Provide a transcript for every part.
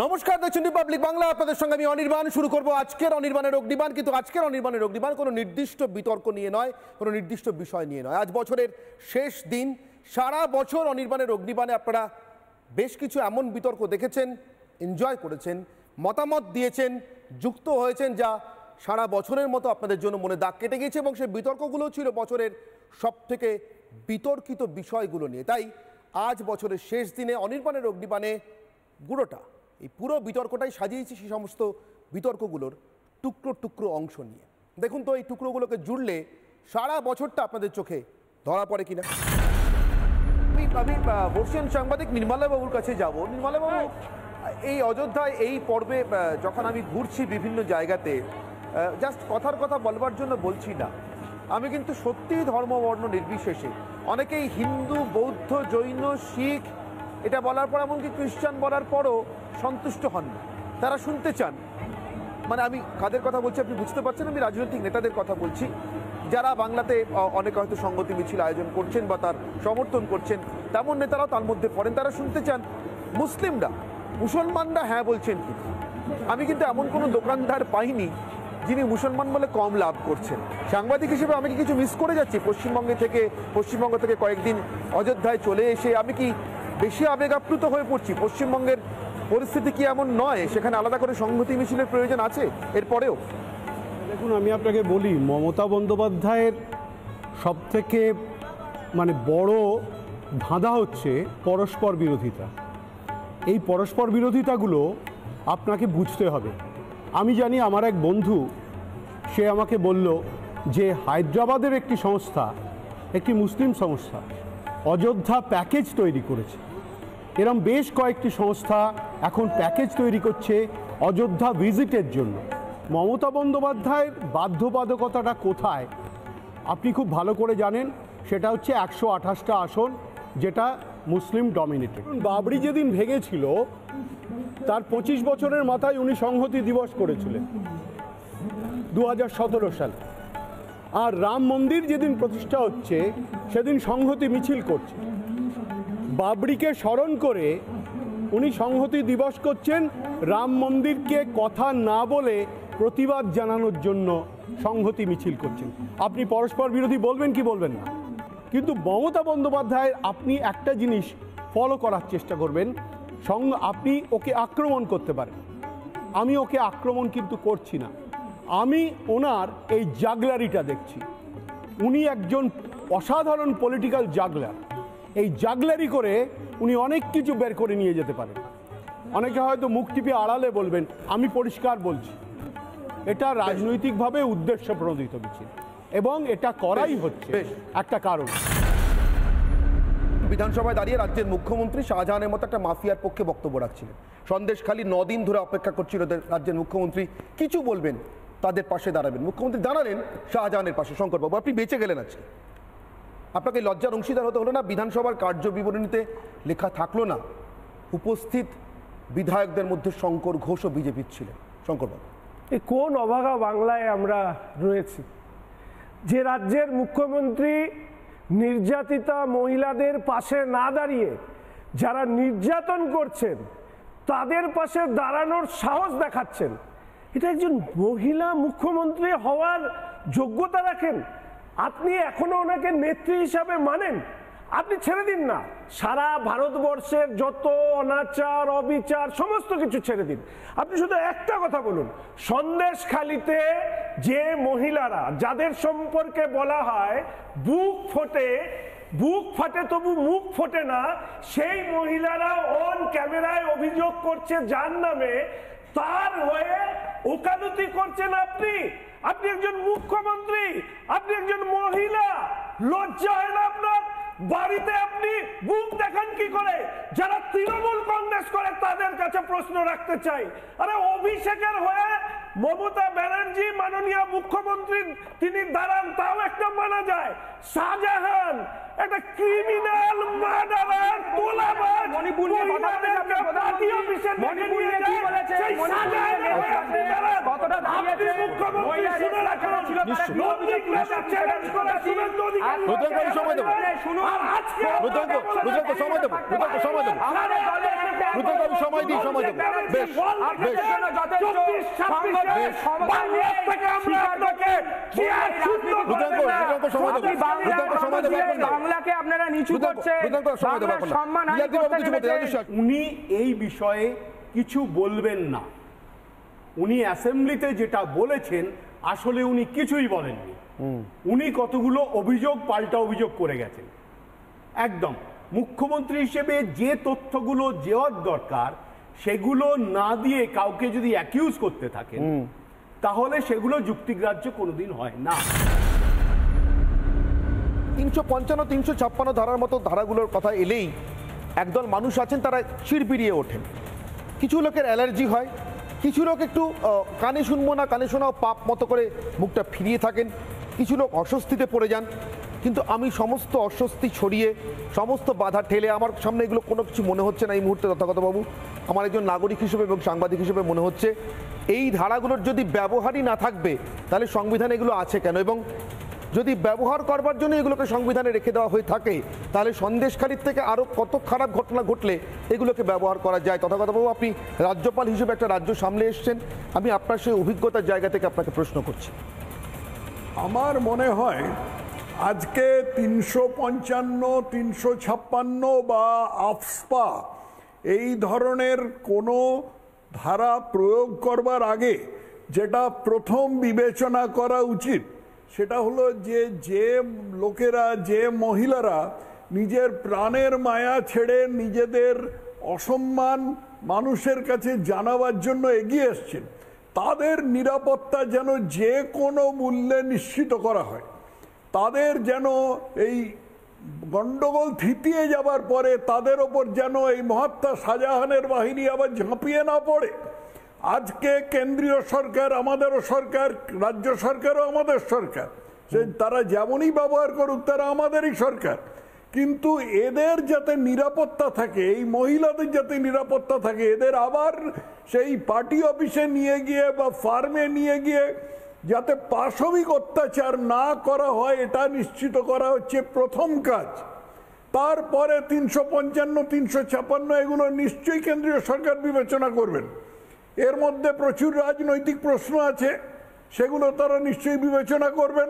নমস্কার, দেখছেন রিপাবলিক বাংলা। আপনাদের সঙ্গে আমি অনির্বাণ। শুরু করব আজকের অনির্বাণের অগ্নিবাণ। কিন্তু আজকের অনির্বাণের অগ্নিবাণ কোনো নির্দিষ্ট বিতর্ক নিয়ে নয়, কোনো নির্দিষ্ট বিষয় নিয়ে নয়। আজ বছরের শেষ দিন। সারা বছর অনির্বাণের অগ্নিবাণে আপনারা বেশ কিছু এমন বিতর্ক দেখেছেন, এনজয় করেছেন, মতামত দিয়েছেন, যুক্ত হয়েছেন, যা সারা বছরের মতো আপনাদের জন্য মনে দাগ কেটে গিয়েছে। এবং সেই বিতর্কগুলো ছিল বছরের সবথেকে বিতর্কিত বিষয়গুলো নিয়ে। তাই আজ বছরের শেষ দিনে অনির্বাণের অগ্নিবাণে পুরোটা, এই পুরো বিতর্কটাই সাজিয়েছি সেই সমস্ত বিতর্কগুলোর টুকরো টুকরো অংশ নিয়ে। দেখুন তো এই টুকরোগুলোকে জুড়লে সারা বছরটা আপনাদের চোখে ধরা পড়ে কিনা। আমি বর্ষিয়ান সাংবাদিক নির্মলাবাবুর কাছে যাব। নির্মলাবাবু, এই অযোধ্যায় এই পর্বে যখন আমি ঘুরছি বিভিন্ন জায়গাতে, জাস্ট কথার কথা বলবার জন্য বলছি না, আমি কিন্তু সত্যিই ধর্মবর্ণ নির্বিশেষে অনেকেই হিন্দু, বৌদ্ধ, জৈন, শিখ এটা বলার পর, এমনকি খ্রিস্টান বলার পরও সন্তুষ্ট হন না। তারা শুনতে চান, মানে আমি কাদের কথা বলছি আপনি বুঝতে পারছেন, আমি রাজনৈতিক নেতাদের কথা বলছি, যারা বাংলাতে অনেকে হয়তো সংগতি মিছিল আয়োজন করছেন বা তার সমর্থন করছেন, তেমন নেতারাও তার মধ্যে পড়েন। তারা শুনতে চান মুসলিমরা, মুসলমানরা হ্যাঁ বলছেন কি। আমি কিন্তু এমন কোনো দোকানদার পাইনি যিনি মুসলমান বলে কম লাভ করছেন। সাংবাদিক হিসেবে আমি কি কিছু মিস করে যাচ্ছি? পশ্চিমবঙ্গ থেকে কয়েকদিন অযোধ্যায় চলে এসে আমি কি বেশি আবেগাপ্লুত হয়ে পড়ছি? পশ্চিমবঙ্গের পরিস্থিতি কি এমন নয় সেখানে আলাদা করে সংহতি মিছিলের প্রয়োজন আছে এরপরেও? দেখুন, আমি আপনাকে বলি, মমতা বন্দ্যোপাধ্যায়ের সবথেকে বড় ধাঁধা হচ্ছে পরস্পর বিরোধিতা। এই পরস্পর বিরোধিতাগুলো আপনাকে বুঝতে হবে। আমি জানি, আমার এক বন্ধু, সে আমাকে বলল যে হায়দ্রাবাদের একটি সংস্থা, একটি মুসলিম সংস্থা, অযোধ্যা প্যাকেজ তৈরি করেছে। এরম বেশ কয়েকটি সংস্থা এখন প্যাকেজ তৈরি করছে অযোধ্যা ভিজিটের জন্য। মমতা বন্দ্যোপাধ্যায়ের বাধ্যবাধকতাটা কোথায় আপনি খুব ভালো করে জানেন। সেটা হচ্ছে 128টা আসন, যেটা মুসলিম ডমিনেটেড। বাবরি যেদিন ভেঙেছিল তার 25 বছরের মাথায় উনি সংহতি দিবস করেছিলেন 2017 সালে। আর রাম মন্দির যেদিন প্রতিষ্ঠা হচ্ছে সেদিন সংহতি মিছিল করছে। বাবরিকে স্মরণ করে উনি সংহতি দিবস করছেন, রাম মন্দিরকে কথা না বলে প্রতিবাদ জানানোর জন্য সংহতি মিছিল করছেন। আপনি পরস্পর বিরোধী বলবেন কি বলবেন না, কিন্তু মমতা বন্দ্যোপাধ্যায়ের আপনি একটা জিনিস ফলো করার চেষ্টা করবেন। আপনি ওকে আক্রমণ করতে পারেন, আমি ওকে আক্রমণ কিন্তু করছি না। আমি ওনার এই জাগলারিটা দেখছি। উনি একজন অসাধারণ পলিটিক্যাল জাগলার। এই জাগলারি করে উনি অনেক কিছু বের করে নিয়ে যেতে পারেন। অনেকে হয়তো মুখ টিপে আড়ালে বলবেন, আমি পরিষ্কার বলছি, এটা রাজনৈতিকভাবে উদ্দেশ্য প্রণোদিত মিছিল এবং এটা করাই হচ্ছে একটা কারণ। বিধানসভায় দাঁড়িয়ে রাজ্যের মুখ্যমন্ত্রী শাহজাহানের মতো একটা মাফিয়ার পক্ষে বক্তব্য রাখছিলেন। সন্দেশখালি 9 দিন ধরে অপেক্ষা করছিল রাজ্যের মুখ্যমন্ত্রী কিছু বলবেন, তাদের পাশে দাঁড়াবেন। মুখ্যমন্ত্রী দাঁড়ালেন শাহজাহানের পাশে। শঙ্করবাবু, আপনি বেঁচে গেলেন আজকে। আপনাকে লজ্জার অংশীদার হতে হলো না? বিধানসভার কার্য বিবরণীতে লেখা থাকলো না উপস্থিত বিধায়কদের মধ্যে শঙ্কর ঘোষও বিজেপির ছিলেন। শঙ্করবাবু, এই কোন অভাগা বাংলায় আমরা রয়েছি, যে রাজ্যের মুখ্যমন্ত্রী নির্যাতিতা মহিলাদের পাশে না দাঁড়িয়ে যারা নির্যাতন করছেন তাদের পাশে দাঁড়ানোর সাহস দেখাচ্ছেন। এটা একজন মহিলা মুখ্যমন্ত্রী হওয়ার যোগ্যতা রাখেন? আপনি এখনো ওনাকে নেত্রী হিসাবে মানেন? আপনি ছেড়ে দিন না, সারা ভারতবর্ষের যত অনাচার, অবিচার সমস্ত কিছু ছেড়ে দিন। আপনি শুধু একটা কথা বলুন, সন্দেশখালিতে যে মহিলারা, যাদের সম্পর্কে বলা হয় বুক ফাটে তবু মুখ ফোটে না, সেই মহিলারা অন ক্যামেরায় অভিযোগ করছে যার নামে, তার হয়ে ওকালতি করছেন আপনি। আপনি একজন মুখ্যমন্ত্রী, আপনি একজন মহিলা, লজ্জা হয় না আপনার? বাড়িতে আপনি বুক দেখান কি করে? যারা তৃণমূল কংগ্রেস করে তাদের কাছে প্রশ্ন রাখতে চাই। আরে অভিষেকের হয়ে মমতা ব্যানার্জি মাননীয় মুখ্যমন্ত্রী তিনি দাঁড়ান, তাও একটা মানা যায়। শাহজাহান একটা ক্রিমিনাল, মার্ডারার, তোলাবাজ, মণিপুর নিয়ে কথা বলেছে, আপনি প্রধানমন্ত্রী মণিপুর নিয়ে কি বলেছে? সেই শাহজাহানের হয়ে আপনি দাঁড়ান। কতটা দাঁড়িয়ে বাংলাকে আপনারা নিচু করছেন, সম্মান হানি করছেন। উনি এই বিষয়ে কিছু বলবেন না। উনি অ্যাসেম্বলিতে যেটা বলেছেন আসলে উনি কিছুই বলেননি। উনি কতগুলো অভিযোগ পাল্টা অভিযোগ করে গেছেন। একদম মুখ্যমন্ত্রী হিসেবে যে তথ্যগুলো দেওয়ার দরকার সেগুলো না দিয়ে কাউকে যদি অ্যাকিউজ করতে থাকেন তাহলে সেগুলো যুক্তিগ্রাহ্য কোনোদিন হয় না। 355, 356 ধারার মতো ধারাগুলোর কথা এলেই একদল মানুষ আছেন তারা চিড়বিড়িয়ে ওঠেন। কিছু লোকের অ্যালার্জি হয়, কিছু লোক একটু কানে শুনবো না কানে শোনাও পাপ মতো করে মুখটা ফিরিয়ে থাকেন, কিছু লোক অস্বস্তিতে পড়ে যান। কিন্তু আমি সমস্ত অস্বস্তি ছড়িয়ে সমস্ত বাধা ঠেলে আমার সামনে এগুলো কোনো কিছু মনে হচ্ছে না এই মুহূর্তে। তথাগতবাবু, আমার একজন নাগরিক হিসেবে এবং সাংবাদিক হিসেবে মনে হচ্ছে এই ধারাগুলোর যদি ব্যবহারই না থাকবে তাহলে সংবিধানে এগুলো আছে কেন? এবং যদি ব্যবহার করবার জন্য এগুলোকে সংবিধানে রেখে দেওয়া হয়ে থাকে তাহলে সন্দেশখালির থেকে আরও কত খারাপ ঘটনা ঘটলে এগুলোকে ব্যবহার করা যায়। তথাগতবাবু, আপনি রাজ্যপাল হিসেবে একটা রাজ্য সামলে এসছেন, আমি আপনার সেই অভিজ্ঞতার জায়গা থেকে আপনাকে প্রশ্ন করছি। আমার মনে হয় আজকে 355, 356 বা আফস্পা এই ধরনের কোনো ধারা প্রয়োগ করবার আগে যেটা প্রথম বিবেচনা করা উচিত সেটা হলো যে লোকেরা, যে মহিলারা নিজের প্রাণের মায়া ছেড়ে নিজেদের অসম্মান মানুষের কাছে জানাবার জন্য এগিয়ে এসছেন তাদের নিরাপত্তা যেন যে কোনো মূল্যে নিশ্চিত করা হয়। তাদের যেন এই গন্ডগোল থিতিয়ে যাবার পরে তাদের ওপর যেন এই মহাত্মা শাহজাহানের বাহিনী আবার ঝাঁপিয়ে না পড়ে। আজকে কেন্দ্রীয় সরকার আমাদেরও সরকার, রাজ্য সরকারও আমাদের সরকার, সে তারা যেমনই ব্যবহার করুক তারা আমাদেরই সরকার, কিন্তু এদের যাতে নিরাপত্তা থাকে, এই মহিলাদের যাতে নিরাপত্তা থাকে, এদের আবার সেই পার্টি অফিসে নিয়ে গিয়ে বা ফার্মে নিয়ে গিয়ে যাতে পাশবিক অত্যাচার না করা হয় এটা নিশ্চিত করা হচ্ছে প্রথম কাজ। তারপরে 355, 356 এগুলো নিশ্চয়ই কেন্দ্রীয় সরকার বিবেচনা করবেন। এর মধ্যে প্রচুর রাজনৈতিক প্রশ্ন আছে, সেগুলো তারা নিশ্চয়ই বিবেচনা করবেন।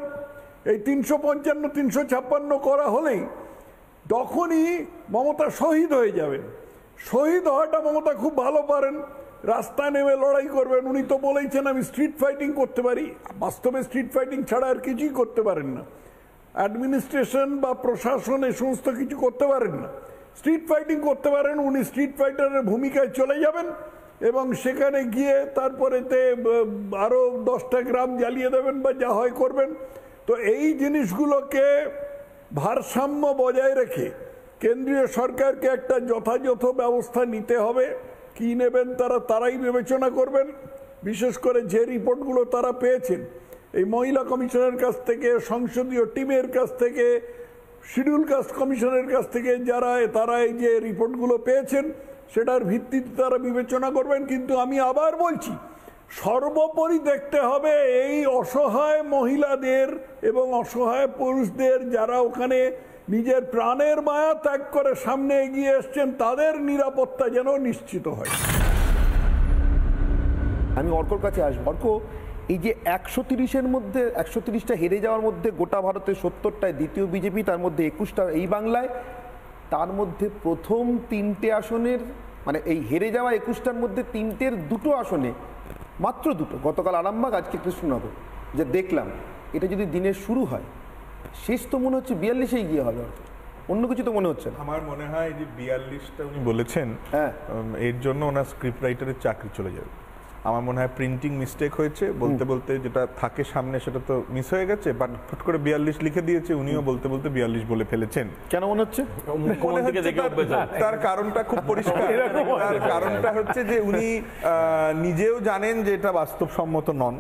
এই 355, 356 করা হলেই তখনই মমতা শহীদ হয়ে যাবেন। শহীদ হওয়াটা মমতা খুব ভালো পারেন, রাস্তায় নেমে লড়াই করবেন। উনি তো বলেইছেন আমি স্ট্রিট ফাইটিং করতে পারি, বাস্তবে স্ট্রিট ফাইটিং ছাড়া আর কিছুই করতে পারেন না। অ্যাডমিনিস্ট্রেশন বা প্রশাসন এই সমস্ত কিছু করতে পারেন না, স্ট্রিট ফাইটিং করতে পারেন। উনি স্ট্রিট ফাইটারের ভূমিকায় চলে যাবেন এবং সেখানে গিয়ে তারপরেতে আরও 10টা গ্রাম জ্বালিয়ে দেবেন বা যা হয় করবেন। তো এই জিনিসগুলোকে ভারসাম্য বজায় রেখে কেন্দ্রীয় সরকারকে একটা যথাযথ ব্যবস্থা নিতে হবে। কি নেবেন তারাই বিবেচনা করবেন। বিশেষ করে যে রিপোর্টগুলো তারা পেয়েছেন এই মহিলা কমিশনের কাছ থেকে, সংসদীয় টিমের কাছ থেকে, শিডিউল কাস্ট কমিশনের কাছ থেকে তারা এই যে রিপোর্টগুলো পেয়েছেন সেটার ভিত্তিতে তারা বিবেচনা করবেন। কিন্তু আমি আবার বলছি, সর্বোপরি দেখতে হবে এই অসহায় মহিলাদের এবং অসহায় পুরুষদের যারা ওখানে নিজের প্রাণের মায়া ত্যাগ করে সামনে এগিয়ে এসছেন তাদের নিরাপত্তা যেন নিশ্চিত হয়। আমি অর্কর কাছে আসবো। অর্ক, এই যে 130-এর মধ্যে 130টা হেরে যাওয়ার মধ্যে গোটা ভারতে 70টায় দ্বিতীয় বিজেপি, তার মধ্যে 21টা এই বাংলায়, তার মধ্যে প্রথম 3টে আসনের মানে এই হেরে যাওয়া 21টার মধ্যে 3টের 2টো আসনে, মাত্র 2টো, গতকাল আরামবাগ আজকে কৃষ্ণনগর, যে দেখলাম এটা যদি দিনের শুরু হয় শেষ তো মনে হচ্ছে 42-এই গিয়ে হবে, অন্য কিছু তো মনে হচ্ছে না। আমার মনে হয় যে 42টা উনি বলেছেন, হ্যাঁ, এর জন্য ওনার স্ক্রিপ্ট রাইটারের চাকরি চলে যাবে। আমার মনে হয় প্রিন্টিং মিস্টেক হয়েছে, বলতে বলতে যেটা থাকে সামনে সেটা তো মিস হয়ে গেছে, বাট ফট করে 42 লিখে দিয়েছে, উনিও বলতে বলতে 42 বলে ফেলেছেন। কেন মনে হচ্ছে? তার কারণটা খুব পরিষ্কার। তার কারণটা হচ্ছে যে উনি নিজেও জানেন যে এটা বাস্তবসম্মত নন,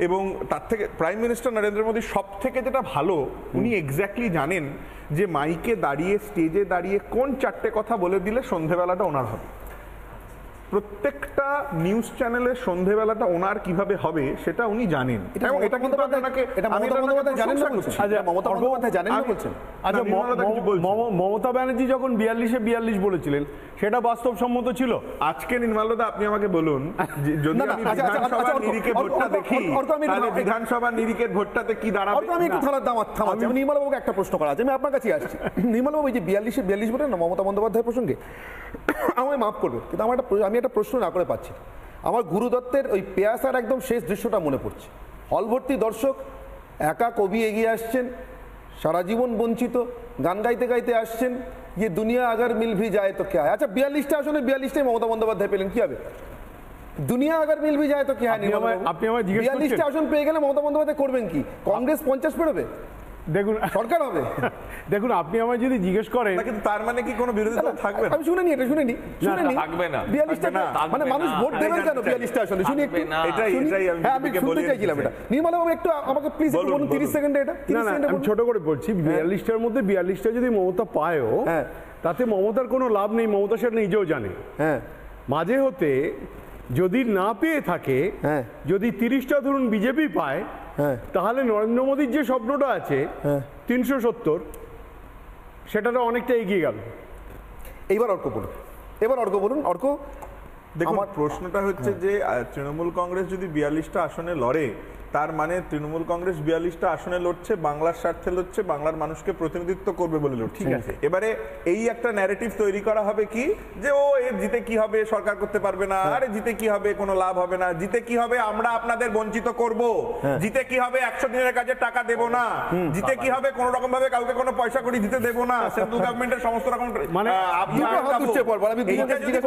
এবং তার থেকে প্রাইম মিনিস্টার নরেন্দ্র মোদী সব থেকে যেটা ভালো, উনি এক্স্যাক্টলি জানেন যে মাইকে দাঁড়িয়ে, স্টেজে দাঁড়িয়ে কোন 4টে কথা বলে দিলে সন্ধেবেলাটা ওনার হবে। প্রত্যেকটা নিউজ চ্যানেলের সন্ধেবেলাটা ওনার কিভাবে হবে সেটা উনি জানেন, এবং এটা কিন্তু মমতা ব্যানার্জি যখন 42 বলেছিলেন সেটা বাস্তবসম্মত ছিল। আজকে নির্মলদা আপনি আমাকে বলুন, যদি আমি বিধানসভার নিরিখে ভোটটা দেখি, তাহলে বিধানসভার নিরিখের ভোটটাতে কি দাঁড়াবে? আমি একটু থামাচ্ছি, আমি নির্মলবাবুকে একটা প্রশ্ন করা আছে, আমি আপনার কাছে আসছি। নির্মলবাবু এই যে 42 বলেন না মমতা বন্দ্যোপাধ্যায়ের প্রসঙ্গে, আমায় মাফ করবে কিন্তু আমি একটা প্রশ্ন না করে পাচ্ছি। আমার গুরু দত্তের ওই পেয়াসার একদম শেষ দৃশ্যটা মনে পড়ছে। হল ভর্তি দর্শক, একা কবি এগিয়ে আসছেন, সারা জীবন বঞ্চিত, গান গাইতে গাইতে আসছেন, ये दुनिया अगर मिल भी जाए तो क्या है। अच्छा 42টা আসলে 42টাই মমতা বন্দ্যোপাধ্যায় পেলেন, কি হবে? দুনিয়া अगर मिल भी जाए तो क्या है? আপনি আমায় জিজ্ঞেস করছেন 42টা আসন পেয়ে গেলে মমতা বন্দ্যোপাধ্যায় করবেন কি? কংগ্রেস 50 পেরোবে? দেখুন সরকার হবে। দেখুন আপনি আমায় যদি জিজ্ঞেস করেন, কিন্তু তার মানে কি কোনো বিরোধী দল থাকবে না? আমি শুনিনি, এটা শুনিনি থাকবে না 42টা, মানে মানুষ ভোট দেবেন কেন 42টা আসলে? শুনি একটু, এটাই আমি শুনতে চাইছিলাম এটা। নির্মলবাবু একটু আমাকে প্লিজ একটু বলুন 30 সেকেন্ডে এটা। না আমি ছোট করে বলছি, 42টার মধ্যে 42টা যদি মমতা পায়ও, তাতে মমতার কোনো লাভ নেই, মমতা সেটা নিজেও জানে। হ্যাঁ, মাঝে হতে যদি না পেয়ে থাকে, যদি 30টা ধরুন বিজেপি পায়, তাহলে নরেন্দ্র মোদীর যে স্বপ্নটা আছে 370, সেটা অনেকটা এগিয়ে গেল। এইবার অর্ক বলুন। অর্ক, দেখুন প্রশ্নটা হচ্ছে যে তৃণমূল কংগ্রেস যদি 42টা আসনে লড়ে, তার মানে তৃণমূল কংগ্রেস 42টা আসনে লড়ছে, বাংলার স্বার্থে লড়ছে, বাংলার মানুষকে প্রতিনিধিত্ব করবে বলে লড়ছে। ঠিক আছে, এবারে এই একটা ন্যারেটিভ তৈরি করা হবে কি যে ও এর জিতে কি হবে, সরকার করতে পারবে না, আরে জিতে কি হবে, কোনো লাভ হবে না, জিতে কি হবে, আমরা আপনাদের বঞ্চিত করব, জিতে কি হবে 100 দিনের কাজে টাকা দেব না, জিতে কি হবে কোনো রকম ভাবে কাউকে কোনো পয়সা করি দিতে দেব না, সেন্ট্রাল গভর্নমেন্টের সমস্ত রকম মানে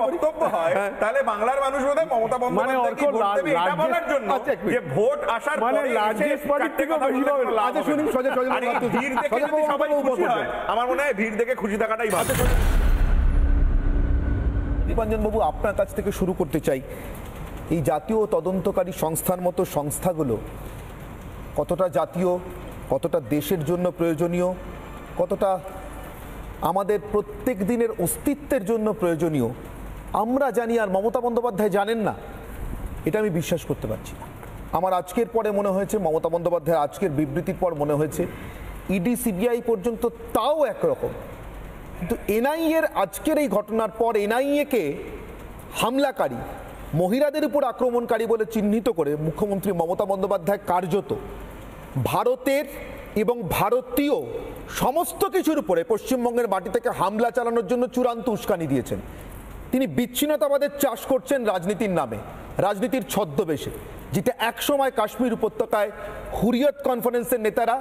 বক্তব্য হয়, তাহলে বাংলার মানুষ বোধহয় মমতা বন্দ্যোপাধ্যায়কে ভোট দেবে এটা বলার জন্য যে ভোট আসা মানে লার্জেস্ট পার্টি থেকে বেশি পাবে। আচ্ছা শুনুন, আমার মনে হয় ভিড় দেখে খুশি থাকাটাই ভালো। দীপাঞ্জন বাবু, আপনার কাছ থেকে শুরু করতে চাই, এই জাতীয় তদন্তকারী সংস্থার মতো সংস্থাগুলো কতটা জাতীয়, কতটা দেশের জন্য প্রয়োজনীয়, কতটা আমাদের প্রত্যেক দিনের অস্তিত্বের জন্য প্রয়োজনীয় আমরা জানি, আর মমতা বন্দ্যোপাধ্যায় জানেন না, এটা আমি বিশ্বাস করতে পারছি না। আমার আজকের পরে মনে হয়েছে, মমতা বন্দ্যোপাধ্যায়ের আজকের বিবৃতির পর মনে হয়েছে ইডি সিবিআই পর্যন্ত তাও একরকম, কিন্তু এনআইএর আজকের এই ঘটনার পর এনআইএকে হামলাকারী, মহিলাদের উপর আক্রমণকারী বলে চিহ্নিত করে মুখ্যমন্ত্রী মমতা বন্দ্যোপাধ্যায় কার্যত ভারতের এবং ভারতীয় সমস্ত কিছুর উপরে পশ্চিমবঙ্গের মাটি থেকে হামলা চালানোর জন্য চূড়ান্ত উস্কানি দিয়েছেন। তিনি বিচ্ছিন্নতাবাদের চাষ করছেন রাজনীতির নামে, রাজনীতির ছদ্মবেশে, যেটা একসময় কাশ্মীর উপত্যকায় হুরিয়ত কনফারেন্সের নেতারা,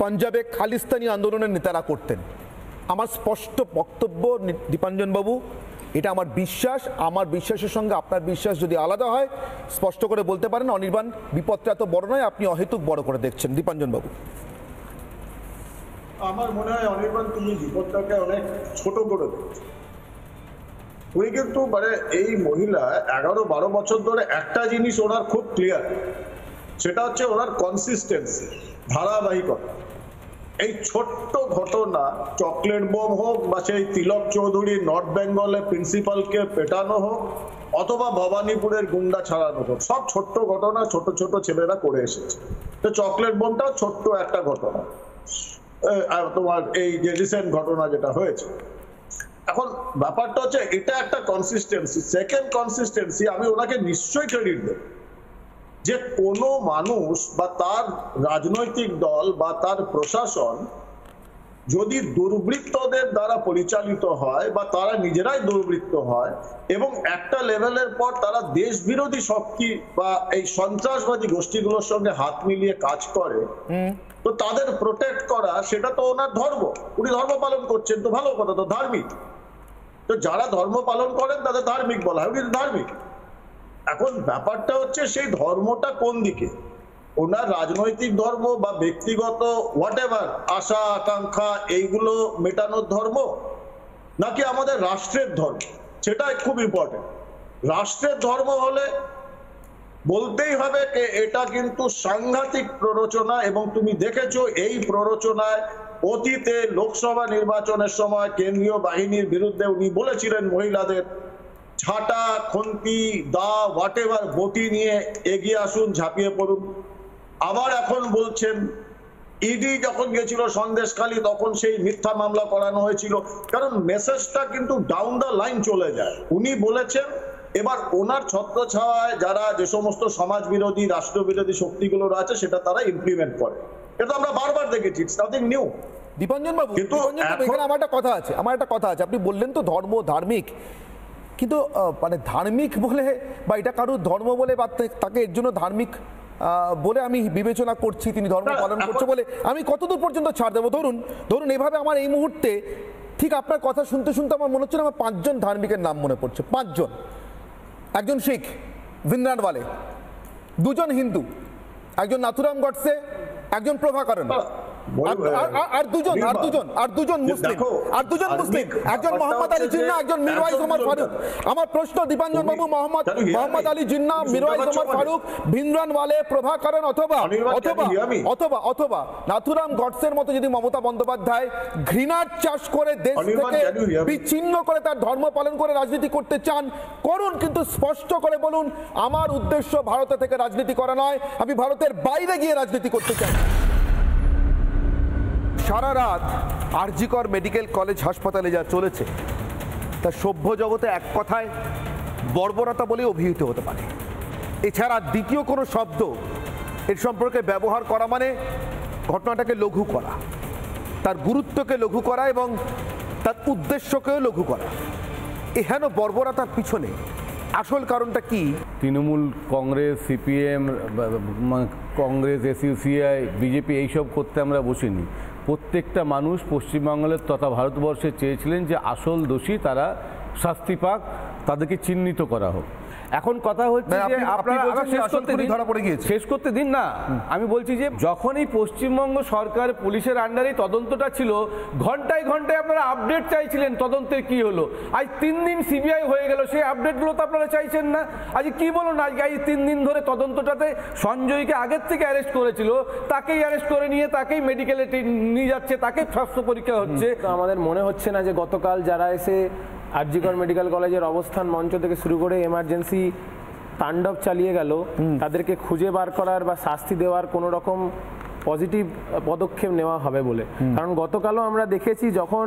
পাঞ্জাবে খালিস্তানি আন্দোলনের নেতারা করতেন। আমার স্পষ্ট বক্তব্য দীপাঞ্জন বাবু, এটা আমার বিশ্বাস, আমার বিশ্বাসের সঙ্গে আপনার বিশ্বাস যদি আলাদা হয় স্পষ্ট করে বলতে পারেন অনির্বাণ বিপদটা এত বড় নয়, আপনি অহেতুক বড় করে দেখছেন। দীপাঞ্জন বাবু, আমার মনে হয় অনির্বাণ তুমি বিপদটাকে অনেক ছোট করে দেখছো। উনি কিন্তু মানে এই মহিলা 11-12 বছর ধরে একটা জিনিস ওনার খুব ক্লিয়ার, সেটা হচ্ছে ওনার কনসিস্টেন্সি, ধারাবাহিকতা। এই ছোট্ট ঘটনা, চকলেট বোম হোক বা সেই তিলক চৌধুরী নর্থ বেঙ্গলে প্রিন্সিপালকে পেটানো হোক, অথবা ভবানীপুরের গুন্ডা ছাড়ানো হোক, সব ছোট্ট ঘটনা, ছোট ছোট ছেলেরা করে এসেছে। তো চকলেট বোমটাও ছোট্ট একটা ঘটনা, তোমার এই যে রিসেন্ট ঘটনা যেটা হয়েছে। এখন ব্যাপারটা হচ্ছে এটা একটা কনসিস্টেন্সি। সেকেন্ড কনসিস্টেন্সি, আমি ওনাকে নিশ্চয়ই ক্রেডিট দেব যে কোনো মানুষ বা তার রাজনৈতিক দল বা তার প্রশাসন যদি দুর্বৃত্তদের দ্বারা পরিচালিত হয় বা তারা নিজেরাই দুর্বৃত্ত হয় এবং একটা লেভেলের পর তারা দেশ বিরোধী শক্তি বা এই সন্ত্রাসবাদী গোষ্ঠীগুলোর সঙ্গে হাত মিলিয়ে কাজ করে, তো তাদের প্রোটেক্ট করা সেটা তো ওনার ধর্ম, উনি ধর্ম পালন করছেন, তো ভালো কথা, তো ধার্মিক। তো যারা ধর্ম পালন করেন তাদের ধার্মিক বলা হয়, উনি ধার্মিক। এখন ব্যাপারটা হচ্ছে সেই ধর্মটা কোন দিকে, ওনার রাজনৈতিক ধর্ম বা ব্যক্তিগত হোয়াটএভার আশা আকাঙ্ক্ষা এইগুলো মেটানোর ধর্ম, নাকি আমাদের রাষ্ট্রের ধর্ম, সেটাই খুব ইম্পর্টেন্ট। রাষ্ট্রের ধর্ম হলে বলতেই হবে যে এটা কিন্তু সাংঘাতিক প্ররোচনা, এবং তুমি দেখেছো এই প্ররোচনায় অতীতে লোকসভা নির্বাচনের সময় কেন্দ্রীয় বাহিনীর বিরুদ্ধে উনি বলেছিলেন মহিলাদের ঝাঁটা, খুন্তি, দা, হোয়াটএভার বটি নিয়ে এগিয়ে আসুন, ঝাঁপিয়ে পড়ুন। আবার এখন বলছেন ইডি যখন গেছিল সন্দেশখালী তখন সেই মিথ্যা মামলা করানো হয়েছিল। কারণ মেসেজটা কিন্তু ডাউন দ্য লাইন চলে যায়। উনি বলেছেন, এবার ওনার ছত্রছায়ায় যারা যে সমস্ত সমাজ বিরোধী রাষ্ট্রবিরোধী শক্তিগুলো আছে সেটা তারা ইমপ্লিমেন্ট করে। এটা আমরা বারবার দেখেছি, ইটস নাথিং নিউ। দীপাঞ্জন বাবু, এখানে আমার একটা কথা আছে, আপনি বললেন তো ধর্ম ধার্মিক, কিন্তু মানে ধার্মিক বলে বা এটা কারোর ধর্ম বলে বা তাকে এর জন্য ধার্মিক বলে আমি বিবেচনা করছি, তিনি ধর্ম পালন করছে বলে আমি কতদূর পর্যন্ত ছাড় দেবো? ধরুন এভাবে আমার এই মুহূর্তে ঠিক আপনার কথা শুনতে শুনতে আমার মনে হচ্ছে আমার 5 জন ধার্মিকের নাম মনে পড়ছে। 5 জন। একজন শিখ ভিন্দ্রানওয়ালে, 2 জন হিন্দু, একজন নাথুরাম গডসে, একজন প্রভাকরণ, আর দুজন মুসলিম, একজন মোহাম্মদ আলী জিন্নাহ, একজন মিরওয়াইজ ওমর ফারুক। আমার প্রশ্ন দীপাঞ্জন বাবু, মোহাম্মদ আলী জিন্নাহ, মিরওয়াইজ ওমর ফারুক, ভিন্দ্রানওয়ালে, প্রভাকরণ অথবা নাথুরাম গডসের মতো যদি মমতা বন্দ্যোপাধ্যায় ঘৃণার চাষ করে দেশ থেকে বিচ্ছিন্ন করে তার ধর্ম পালন করে রাজনীতি করতে চান, করুন, কিন্তু স্পষ্ট করে বলুন আমার উদ্দেশ্য ভারতে থেকে রাজনীতি করা নয়, আমি ভারতের বাইরে গিয়ে রাজনীতি করতে চাই। সারা রাত আরজিকর মেডিকেল কলেজ হাসপাতালে যা চলেছে তা সভ্য জগতে এক কথায় বর্বরতা বলে অভিহিত হতে পারে। এছাড়া দ্বিতীয় কোনো শব্দ এর সম্পর্কে ব্যবহার করা মানে ঘটনাটাকে লঘু করা, তার গুরুত্বকে লঘু করা এবং তার উদ্দেশ্যকেও লঘু করা। এহেন বর্বরতার পিছনে আসল কারণটা কি? তৃণমূল, কংগ্রেস, সিপিএম, কংগ্রেস, এসইউসিআই, বিজেপি এইসব করতে আমরা বসিনি। প্রত্যেকটা মানুষ পশ্চিমবাংলার তথা ভারতবর্ষে চেয়েছিলেন যে আসল দোষী তারা শাস্তি পাক, তাদেরকে চিহ্নিত করা হোক। এখন কথা হচ্ছে যে আপনারা শেষ করতে দিন না। আমি বলছি যে যখনই পশ্চিমবঙ্গ সরকার পুলিশের আন্ডারে তদন্তটা ছিল, ঘন্টায় ঘন্টায় আপনারা আপডেট চাইছিলেন তদন্তের কি হলো। আজ 3 দিন সিবিআই হয়ে গেল, সেই আপডেটগুলো তো আপনারা চাইছেন না। আজ কি বলুন, আজকে এই 3 দিন ধরে তদন্তটাতে সঞ্জয়কে আগের থেকে অ্যারেস্ট করেছিল, তাকেই অ্যারেস্ট করে নিয়ে তাকেই মেডিকেলে নিয়ে যাচ্ছে, তাকে স্বাস্থ্য পরীক্ষা হচ্ছে। আমাদের মনে হচ্ছে না যে গতকাল যারা এসে আরজিকর মেডিকেল কলেজের অবস্থান মঞ্চ থেকে শুরু করে এমার্জেন্সি তাণ্ডব চালিয়ে গেল, তাদেরকে খুঁজে বার করার বা শাস্তি দেওয়ার কোনো রকম পজিটিভ পদক্ষেপ নেওয়া হবে বলে। কারণ গতকালও আমরা দেখেছি যখন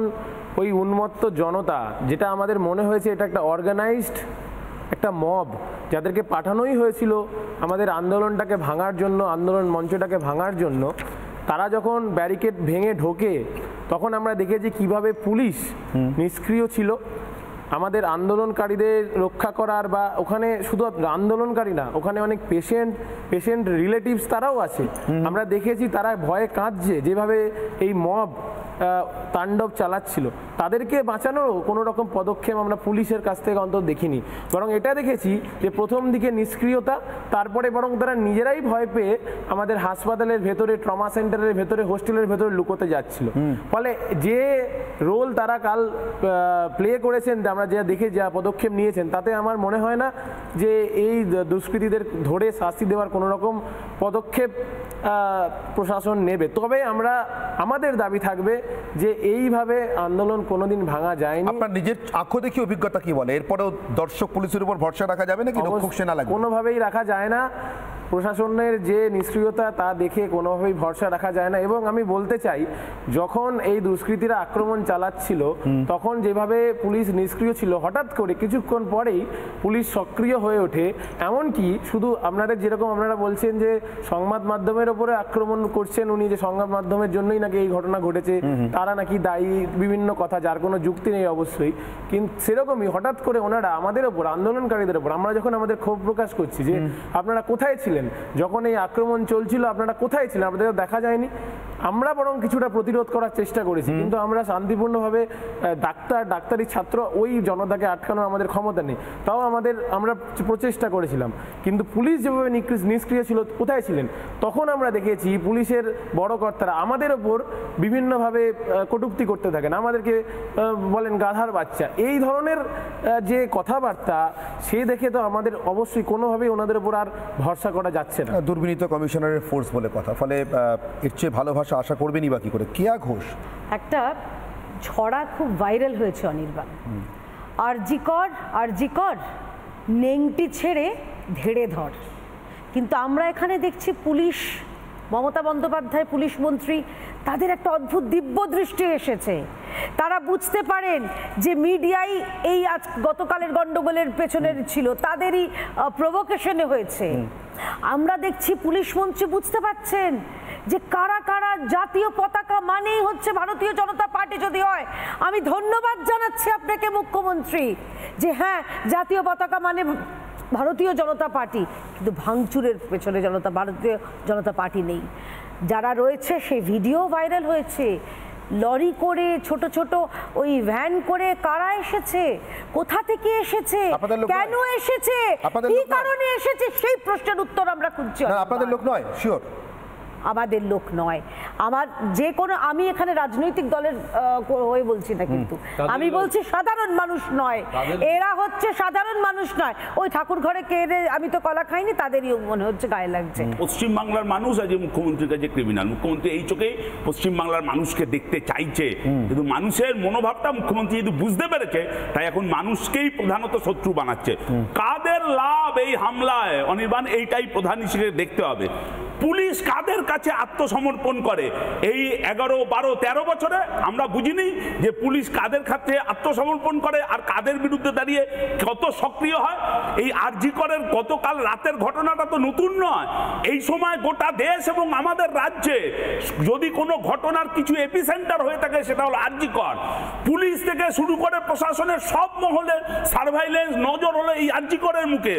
ওই উন্মত্ত জনতা, যেটা আমাদের মনে হয়েছে এটা একটা অর্গানাইজড একটা মব, যাদেরকে পাঠানোই হয়েছিল আমাদের আন্দোলনটাকে ভাঙার জন্য, আন্দোলন মঞ্চটাকে ভাঙার জন্য, তারা যখন ব্যারিকেড ভেঙে ঢোকে তখন আমরা দেখেছি কিভাবে পুলিশ নিষ্ক্রিয় ছিল আমাদের আন্দোলনকারীদের রক্ষা করার। বা ওখানে শুধু আন্দোলনকারী না, ওখানে অনেক পেশেন্ট রিলেটিভস তারাও আছে। আমরা দেখেছি তারা ভয়ে কাঁদছে যেভাবে এই মব তাণ্ডব চালাচ্ছিল। তাদেরকে বাঁচানোরও কোনো রকম পদক্ষেপ আমরা পুলিশের কাছ থেকে অন্তত দেখিনি, বরং এটা দেখেছি যে প্রথম দিকে নিষ্ক্রিয়তা, তারপরে বরং তারা নিজেরাই ভয় পেয়ে আমাদের হাসপাতালের ভেতরে, ট্রমা সেন্টারের ভেতরে, হোস্টেলের ভেতরে লুকোতে যাচ্ছিল। ফলে যে রোল তারা কাল প্লে করেছেন, আমরা যা দেখে যা পদক্ষেপ নিয়েছেন, তাতে আমার মনে হয় না যে এই দুষ্কৃতীদের ধরে শাস্তি দেওয়ার কোনো রকম পদক্ষেপ প্রশাসন নেবে। তবে আমাদের দাবি থাকবে যে এইভাবে আন্দোলন কোনোদিন ভাঙা যায়নি। আপনার নিজের আঁখো দেখি অভিজ্ঞতা কি বলে? এরপরেও দর্শক পুলিশের উপর ভরসা রাখা যাবে নাকি রক্ষক সেনা লাগবে? কোনোভাবেই রাখা যায় না। প্রশাসনের যে নিষ্ক্রিয়তা তা দেখে কোনোভাবেই ভরসা রাখা যায় না। এবং আমি বলতে চাই, যখন এই দুষ্কৃতীরা আক্রমণ চালাচ্ছিল তখন যেভাবে পুলিশ নিষ্ক্রিয় ছিল, হঠাৎ করে কিছুক্ষণ পরেই পুলিশ সক্রিয় হয়ে ওঠে। এমনকি শুধু আপনাদের যেরকম আপনারা বলছেন যে সংবাদ মাধ্যমের ওপরে আক্রমণ করছেন উনি, যে সংবাদ মাধ্যমের জন্যই নাকি এই ঘটনা ঘটেছে, তারা নাকি দায়ী, বিভিন্ন কথা যার কোনো যুক্তি নেই অবশ্যই, কিন্তু সেরকমই হঠাৎ করে ওনারা আমাদের ওপর, আন্দোলনকারীদের ওপর, আমরা যখন আমাদের ক্ষোভ প্রকাশ করছি যে আপনারা কোথায় ছিলেন যখন এই আক্রমণ চলছিল, আপনারা কোথায় ছিলেন, আপনাদের দেখা যায়নি। আমরা বরং কিছুটা প্রতিরোধ করার চেষ্টা করেছি, কিন্তু আমরা শান্তিপূর্ণভাবে ডাক্তারি ছাত্র, ওই জনতাকে আটকানোর আমাদের ক্ষমতা নেই, তাও আমরা প্রচেষ্টা করেছিলাম। কিন্তু পুলিশ যেভাবে নিষ্ক্রিয় ছিল, কোথায় ছিলেন? তখন আমরা দেখেছি পুলিশের বড় কর্তারা আমাদের ওপর বিভিন্নভাবে কটূক্তি করতে থাকেন, আমাদেরকে বলেন গাধার বাচ্চা, এই ধরনের যে কথাবার্তা, সে দেখে তো আমাদের অবশ্যই কোনোভাবেই ওনাদের ওপর আর ভরসা করা যাচ্ছে না। দুর্বিনীত কমিশনারের ফোর্স বলে কথা, ফলে এর চেয়ে ভালোবাসা আশা করবেনই বা কি করে? কেয়া ঘোষ, একটা ছড়া খুব ভাইরাল হয়েছে অনির্বাণ, আরজি কর নেংটি ছেড়ে ধেড়ে ধর। কিন্তু আমরা এখানে দেখছি পুলিশ, মমতা বন্দ্যোপাধ্যায় পুলিশ মন্ত্রী, তাদের একটা অদ্ভুত দিব্য দৃষ্টি এসেছে। তারা বুঝতে পারেন যে মিডিয়াই এই আজ গতকালের গন্ডগোলের পেছনের ছিল, তাদেরই প্রভোকেশনে হয়েছে। আমরা দেখছি পুলিশ মন্ত্রী বুঝতে পারছেন যে কারা কারা জাতীয় পতাকা মানেই হচ্ছে ভারতীয় জনতা পার্টি যদি হয়। আমি ধন্যবাদ জানাচ্ছি আপনাকে মুখ্যমন্ত্রী যে হ্যাঁ, জাতীয় পতাকা মানে ভারতীয় জনতা পার্টি, কিন্তু ভাঙচুরের পেছনে ভারতীয় জনতা পার্টি নেই। যারা রয়েছে সেই ভিডিও ভাইরাল হয়েছে, লরি করে ছোট ছোট ওই ভ্যান করে কারা এসেছে, কোথা থেকে এসেছে, কেন এসেছে, কি কারণে এসেছে, সেই প্রশ্নের উত্তর আমরা খুঁজছি। আপনাদের লোক নয়, শিওর আমাদের লোক নয়। আমার যে কোনো, আমি এখানে রাজনৈতিক দলের হয়ে বলছি না, কিন্তু আমি বলছি সাধারণ মানুষ নয়, এরা হচ্ছে সাধারণ মানুষ নয়। ওই ঠাকুর ঘরে কে আমি তো কলা খাইনি, তাদেরই মনে হচ্ছে গায়ে লাগছে। পশ্চিমবাংলার মানুষ আজ মুখ্যমন্ত্রীর কাছে ক্রিমিনাল। মুখ্যমন্ত্রী এই চোখে পশ্চিমবাংলার মানুষকে দেখতে চাইছে, কিন্তু মানুষের মনোভাবটা মুখ্যমন্ত্রী যদি বুঝতে পেরেছে, তাই এখন মানুষকেই প্রধানত শত্রু বানাচ্ছে। কাদের লাভ এই হামলায় অনির্বাণ, এইটাই প্রধান হিসেবে দেখতে হবে। পুলিশ কাদের কাছে আত্মসমর্পণ করে এই 11, 12, 13 বছরে আমরা বুঝিনি যে পুলিশ কাদের কাছে আত্মসমর্পণ করে আর কাদের বিরুদ্ধে দাঁড়িয়ে কত সক্রিয় হয়। এই আরজি করের গতকাল রাতের ঘটনাটা তো নতুন নয়। এই সময় গোটা দেশ এবং আমাদের রাজ্যে যদি কোনো ঘটনার কিছু এপিসেন্টার হয়ে থাকে, সেটা হলো আরজি কর। পুলিশ থেকে শুরু করে প্রশাসনের সব মহলের সার্ভাইলেন্স নজর হলো এই আরজি করের মুখে।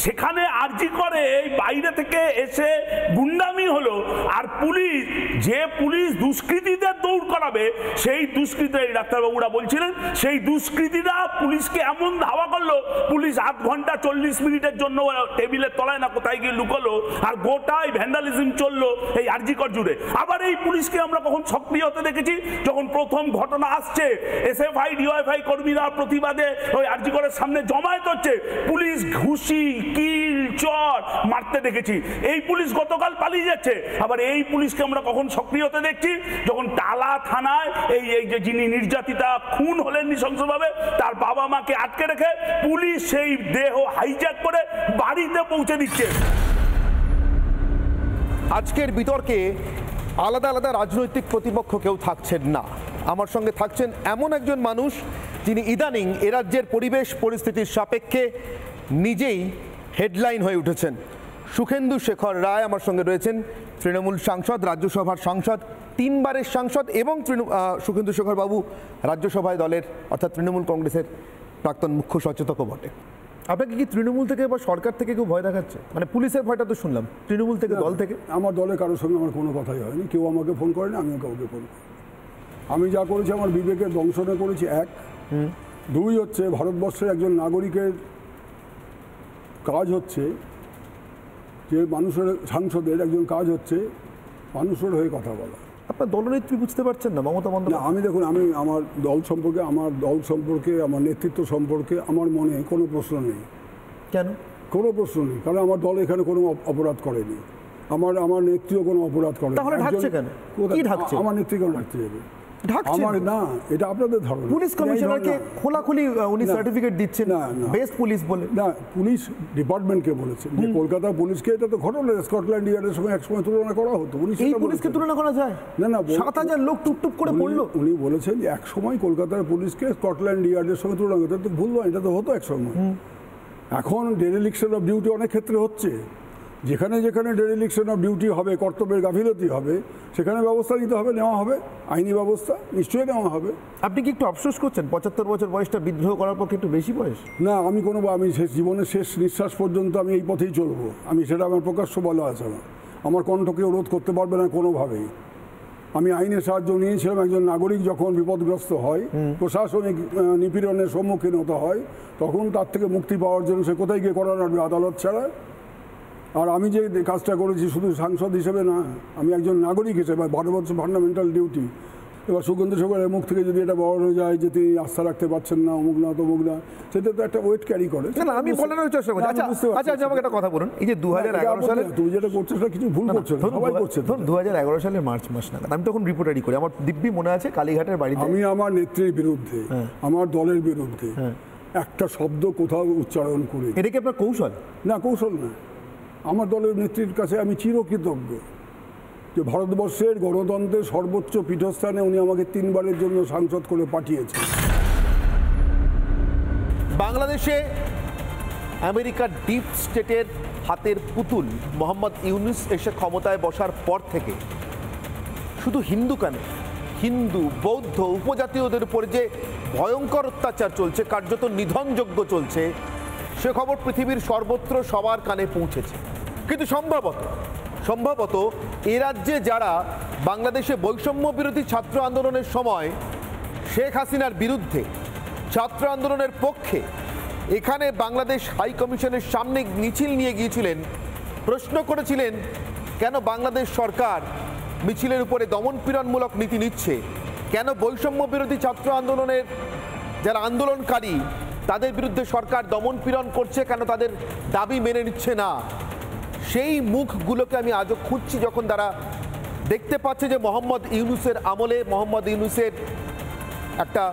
সেখানে আরজি করে এই বাইরে থেকে এসে গুন্ডামি হলো, আর পুলিশ যে পুলিশ দুষ্কৃতীদের দৌড় করাবে, সেই দুষ্কৃতী ডাক্তারবাবুরা বলছিলেন, সেই দুষ্কৃতীরা পুলিশকে এমন ধাওয়া করলো, পুলিশ 8 ঘন্টা 40 মিনিটের জন্য টেবিলের তলায় না কোথায় গিয়ে লুকোলো, আর গোটাই ভ্যান্ডালিজম চললো এই আরজি কর জুড়ে। আবার এই পুলিশকে আমরা কখন সক্রিয় হতে দেখেছি, যখন প্রথম ঘটনা আসছে, এসএফআই ডিওএফআই কর্মীরা প্রতিবাদে ওই আরজি করের সামনে জমায়েত হচ্ছে, পুলিশ ঘুষি কিল চর মারতে দেখেছি। এই পুলিশ গতকাল পালিয়ে যাচ্ছে। আবার এই পুলিশকে আমরা কখন সক্রিয় হতে দেখছি, যখন টালা থানায় এই যে যিনি নির্যাতিতা খুন হলেন নৃশংসভাবে, তার বাবা মাকে আটকে রেখে পুলিশ সেই দেহ হাইজ্যাক করে বাড়িতে পৌঁছে দিচ্ছে। আজকের বিতর্কে আলাদা আলাদা রাজনৈতিক প্রতিপক্ষ কেউ থাকছেন না। আমার সঙ্গে থাকছেন এমন একজন মানুষ যিনি ইদানিং এ রাজ্যের পরিবেশ পরিস্থিতির সাপেক্ষে নিজেই হেডলাইন হয়ে উঠেছেন। সুখেন্দু শেখর রায় আমার সঙ্গে রয়েছেন, তৃণমূল সাংসদ, রাজ্যসভার সাংসদ, 3 বারের সাংসদ, এবং সুখেন্দু শেখর বাবু রাজ্যসভায় দলের অর্থাৎ তৃণমূল কংগ্রেসের প্রাক্তন মুখ্য সচেতকও বটে। আপনাকে কি তৃণমূল থেকে বা সরকার থেকে কেউ ভয় দেখাচ্ছে? মানে পুলিশের ভয়টা তো শুনলাম, তৃণমূল থেকে, দল থেকে? আমার দলের কারোর সঙ্গে আমার কোনো কথাই হয়নি, কেউ আমাকে ফোন করেনি, আমিও কাউকে ফোন করি। আমি যা করেছি আমার বিবেকের দংশনে করেছি, 1। 2 হচ্ছে ভারতবর্ষের একজন নাগরিকের কাজ হচ্ছে যে মানুষের, সাংসদের একজন কাজ হচ্ছে মানুষের হয়ে কথা বলা। আপনার দলনেত্রী বুঝতে পারছেন না মমতা বন্দ্যোপাধ্যায়? আমি দেখুন, আমি আমার দল সম্পর্কে আমার নেতৃত্ব সম্পর্কে আমার মনে কোনো প্রশ্ন নেই। কেন? কোনো প্রশ্ন নেই, কারণ আমার দল এখানে কোনো অপরাধ করেনি, আমার নেত্রীও কোনো অপরাধ করেনি। তাহলে ঢাকছে কেন? কি ঢাকছে? আমার নেত্রী কেন ঢাকতে যাবে? আমার না, এটা আপনাদের ধারণা। পুলিশ কমিশনারকে খোলাখুলি উনি সার্টিফিকেট দিচ্ছেন না, বেস্ট পুলিশ বলে। না, পুলিশ ডিপার্টমেন্টকে বলেছে যে কলকাতা পুলিশকে, এটা তো ঘটনা স্কটল্যান্ড ইয়ার্ডের সঙ্গে একসময় তুলনা করা হতো। এই পুলিশকে তুলনা করা যায় না? না, 7000 লোক টুপটুপ করে পড়লো। উনি বলেছেন যে এক সময় কলকাতার পুলিশকে স্কটল্যান্ড ইয়ার্ডের সঙ্গে তুলনা করতে, তো ভুল নয়, এটা তো হতো এক সময়। এখন ডেরিলিকশন অফ ডিউটি অনেক ক্ষেত্রে হচ্ছে, যেখানে যেখানে ডেরিলিকশন অফ ডিউটি হবে, কর্তব্যের গাফিলতি হবে, সেখানে ব্যবস্থা নিতে হবে, নেওয়া হবে, আইনি ব্যবস্থা নিশ্চয়ই নেওয়া হবে। আপনি কি একটু আফসোস করছেন 75 বছর বয়সটা বিদ্রোহ করার পক্ষে একটু বেশি বয়স? না, আমি আমি জীবনের শেষ নিঃশ্বাস পর্যন্ত আমি এই পথেই চলবো। আমি সেটা আমার প্রকাশ্য বলা আছে। আমার কণ্ঠকে রোধ করতে পারবে না কোনোভাবেই। আমি আইনের সাহায্য নিয়েছিলাম। একজন নাগরিক যখন বিপদগ্রস্ত হয়, প্রশাসনিক নিপীড়নের সম্মুখীন হতে হয়, তখন তার থেকে মুক্তি পাওয়ার জন্য সে কোথায় গিয়ে করার আদালত ছাড়া। আর আমি যে কাজটা করেছি শুধু সাংসদ হিসেবে না, আমি একজন নাগরিক হিসেবে, 12 বছর ফান্ডামেন্টাল ডিউটি। এবার সুখেন্দু শেখরের মুখ থেকে যদি এটা বড় হয়ে যায় যে তিনি আস্থা রাখতে পারছেন না, অমুক না তমুক না, সেটা তো একটা ওয়েট ক্যারি করে। না, আমি বলার চেষ্টা করছি। আচ্ছা, আমাকে একটা কথা বলুন, এই যে 2011 সালে তুমি যেটা করছো সেটা কিছু ভুল করছো, সবাই করছে। 2011 সালের মার্চ মাস নাগাদ আমি তখন রিপোর্টারি করি। আমার দিব্যি মনে আছে কালীঘাটের বাড়িতে আমি আমার নেত্রীর বিরুদ্ধে, আমার দলের বিরুদ্ধে একটা শব্দ কোথাও উচ্চারণ করি। এটা কি আপনার কৌশল? না, কৌশল না। আমার দলের নেত্রীর কাছে আমি চিরকৃতজ্ঞ যে ভারতবর্ষের গণতন্ত্রের সর্বোচ্চ পীঠস্থানে উনি আমাকে 3 বারের জন্য সাংসদ করে পাঠিয়েছেন। বাংলাদেশে আমেরিকার ডিপ স্টেটের হাতের পুতুল মোহাম্মদ ইউনূস এসে ক্ষমতায় বসার পর থেকে শুধু হিন্দু কেন, হিন্দু, বৌদ্ধ, উপজাতীয়দের উপরে যে ভয়ঙ্কর অত্যাচার চলছে, কার্যত নিধনযজ্ঞ চলছে, সে খবর পৃথিবীর সর্বত্র সবার কানে পৌঁছেছে। কিন্তু সম্ভবত এ রাজ্যে যারা বাংলাদেশে বৈষম্য বিরোধী ছাত্র আন্দোলনের সময় শেখ হাসিনার বিরুদ্ধে, ছাত্র আন্দোলনের পক্ষে এখানে বাংলাদেশ হাই কমিশনের সামনে মিছিল নিয়ে গিয়েছিলেন, প্রশ্ন করেছিলেন কেন বাংলাদেশ সরকার মিছিলের উপরে দমনপীড়নমূলক নীতি নিচ্ছে, কেন বৈষম্য বিরোধী ছাত্র আন্দোলনের যারা আন্দোলনকারী তাদের বিরুদ্ধে সরকার দমনপীড়ন করছে, কেন তাদের দাবি মেনে নিচ্ছে না, সেই মুখগুলোকে আমি আজও খুঁজছি যখন তারা দেখতে পাচ্ছে যে মোহাম্মদ ইউনূসের আমলে, মোহাম্মদ ইউনূসের একটা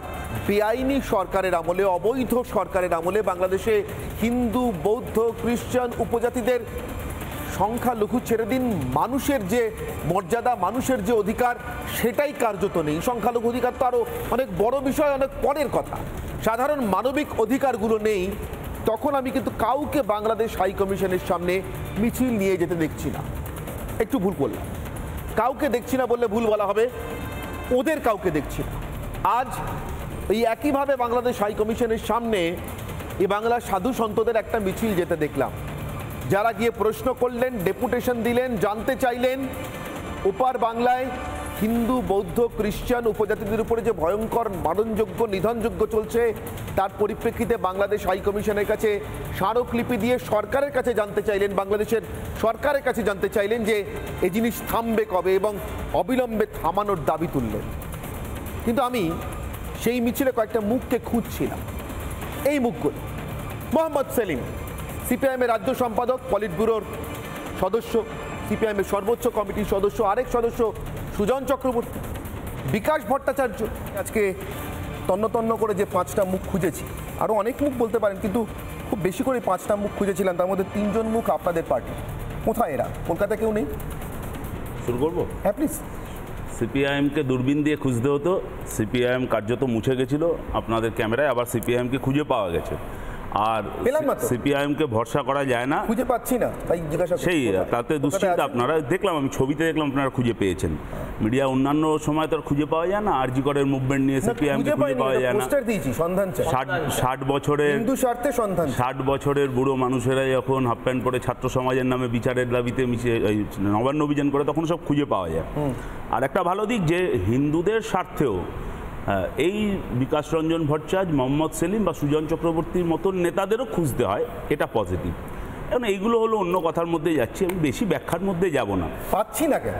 বেআইনি সরকারের আমলে, অবৈধ সরকারের আমলে বাংলাদেশে হিন্দু, বৌদ্ধ, খ্রিস্টান, উপজাতিদের সংখ্যালঘু ছেড়ে দিন, মানুষের যে মর্যাদা, মানুষের যে অধিকার সেটাই কার্যত নেই। সংখ্যালঘু অধিকার তো আরও অনেক বড় বিষয়, অনেক পরের কথা। সাধারণ মানবিক অধিকারগুলো নেই, তখন আমি কিন্তু কাউকে বাংলাদেশ হাই কমিশনের সামনে মিছিল নিয়ে যেতে দেখছি না। একটু ভুল করলাম, কাউকে দেখছি না বললে ভুল বলা হবে, ওদের কাউকে দেখছি না। আজ এই একইভাবে বাংলাদেশ হাই কমিশনের সামনে এই বাংলার সাধু সন্তদের একটা মিছিল যেতে দেখলাম, যারা গিয়ে প্রশ্ন করলেন, ডেপুটেশন দিলেন, জানতে চাইলেন ওপার বাংলায় হিন্দু, বৌদ্ধ, খ্রিস্টান, উপজাতিদের উপরে যে ভয়ঙ্কর মারণযোগ্য, নিধনযোগ্য চলছে তার পরিপ্রেক্ষিতে বাংলাদেশ হাই কমিশনের কাছে স্মারকলিপি দিয়ে সরকারের কাছে জানতে চাইলেন, বাংলাদেশের সরকারের কাছে জানতে চাইলেন যে এই জিনিস থামবে কবে এবং অবিলম্বে থামানোর দাবি তুললেন। কিন্তু আমি সেই মিছিলে কয়েকটা মুখকে খুঁজছিলাম। এই মুখগুলো: মোহাম্মদ সেলিম, সিপিআইএমের রাজ্য সম্পাদক, পলিট ব্যুরোর সদস্য, সিপিআইএমের সর্বোচ্চ কমিটির সদস্য, আরেক সদস্য সুজন চক্রবর্তী, বিকাশ ভট্টাচার্য। আজকে তন্ন করে যে 5টা মুখ খুঁজেছি, আরও অনেক মুখ বলতে পারেন, কিন্তু খুব বেশি করে 5টা মুখ খুঁজেছিলাম, তার মধ্যে 3জন মুখ আপনাদের পার্টি। কোথায় এরা? কলকাতা কেউ নেই? শুরু করবো? হ্যাঁ প্লিজ। সিপিআইএমকে দূরবীন দিয়ে খুঁজতে হতো, সিপিআইএম কার্যত মুছে গেছিল আপনাদের ক্যামেরায়, আবার সিপিআইএমকে খুঁজে পাওয়া গেছে। আর সিপিআইএমকে ভরসা করা যায় না, খুঁজে পাচ্ছি না, তাই জিজ্ঞাসা। সেই তাতে দুশ্চিন্তা। আপনারা দেখলাম, আমি ছবিতে দেখলাম আপনারা খুঁজে পেয়েছেন, মিডিয়া অন্যান্য সময় তো খুঁজে পাওয়া যায় না। আরজি করের মুভমেন্ট নিয়ে সিপিআইএমকে খুঁজে পাওয়া যায় না। 60 বছরের বুড়ো মানুষেরা যখন হাফ প্যান্ট পরে ছাত্র সমাজের নামে বিচারের দাবিতে নবান্ন অভিযান করে, তখন সব খুঁজে পাওয়া যায়। আর একটা ভালো দিক যে হিন্দুদের স্বার্থেও এই বিকাশ রঞ্জন ভট্টাচার্য, মোহাম্মদ সেলিম বা সুজন চক্রবর্তীর মতন নেতাদেরও খুঁজতে হয়, এটা পজিটিভ। এখন এইগুলো হলো অন্য কথার মধ্যে যাচ্ছি, আমি বেশি ব্যাখ্যার মধ্যে যাব না। পাচ্ছি না কেন?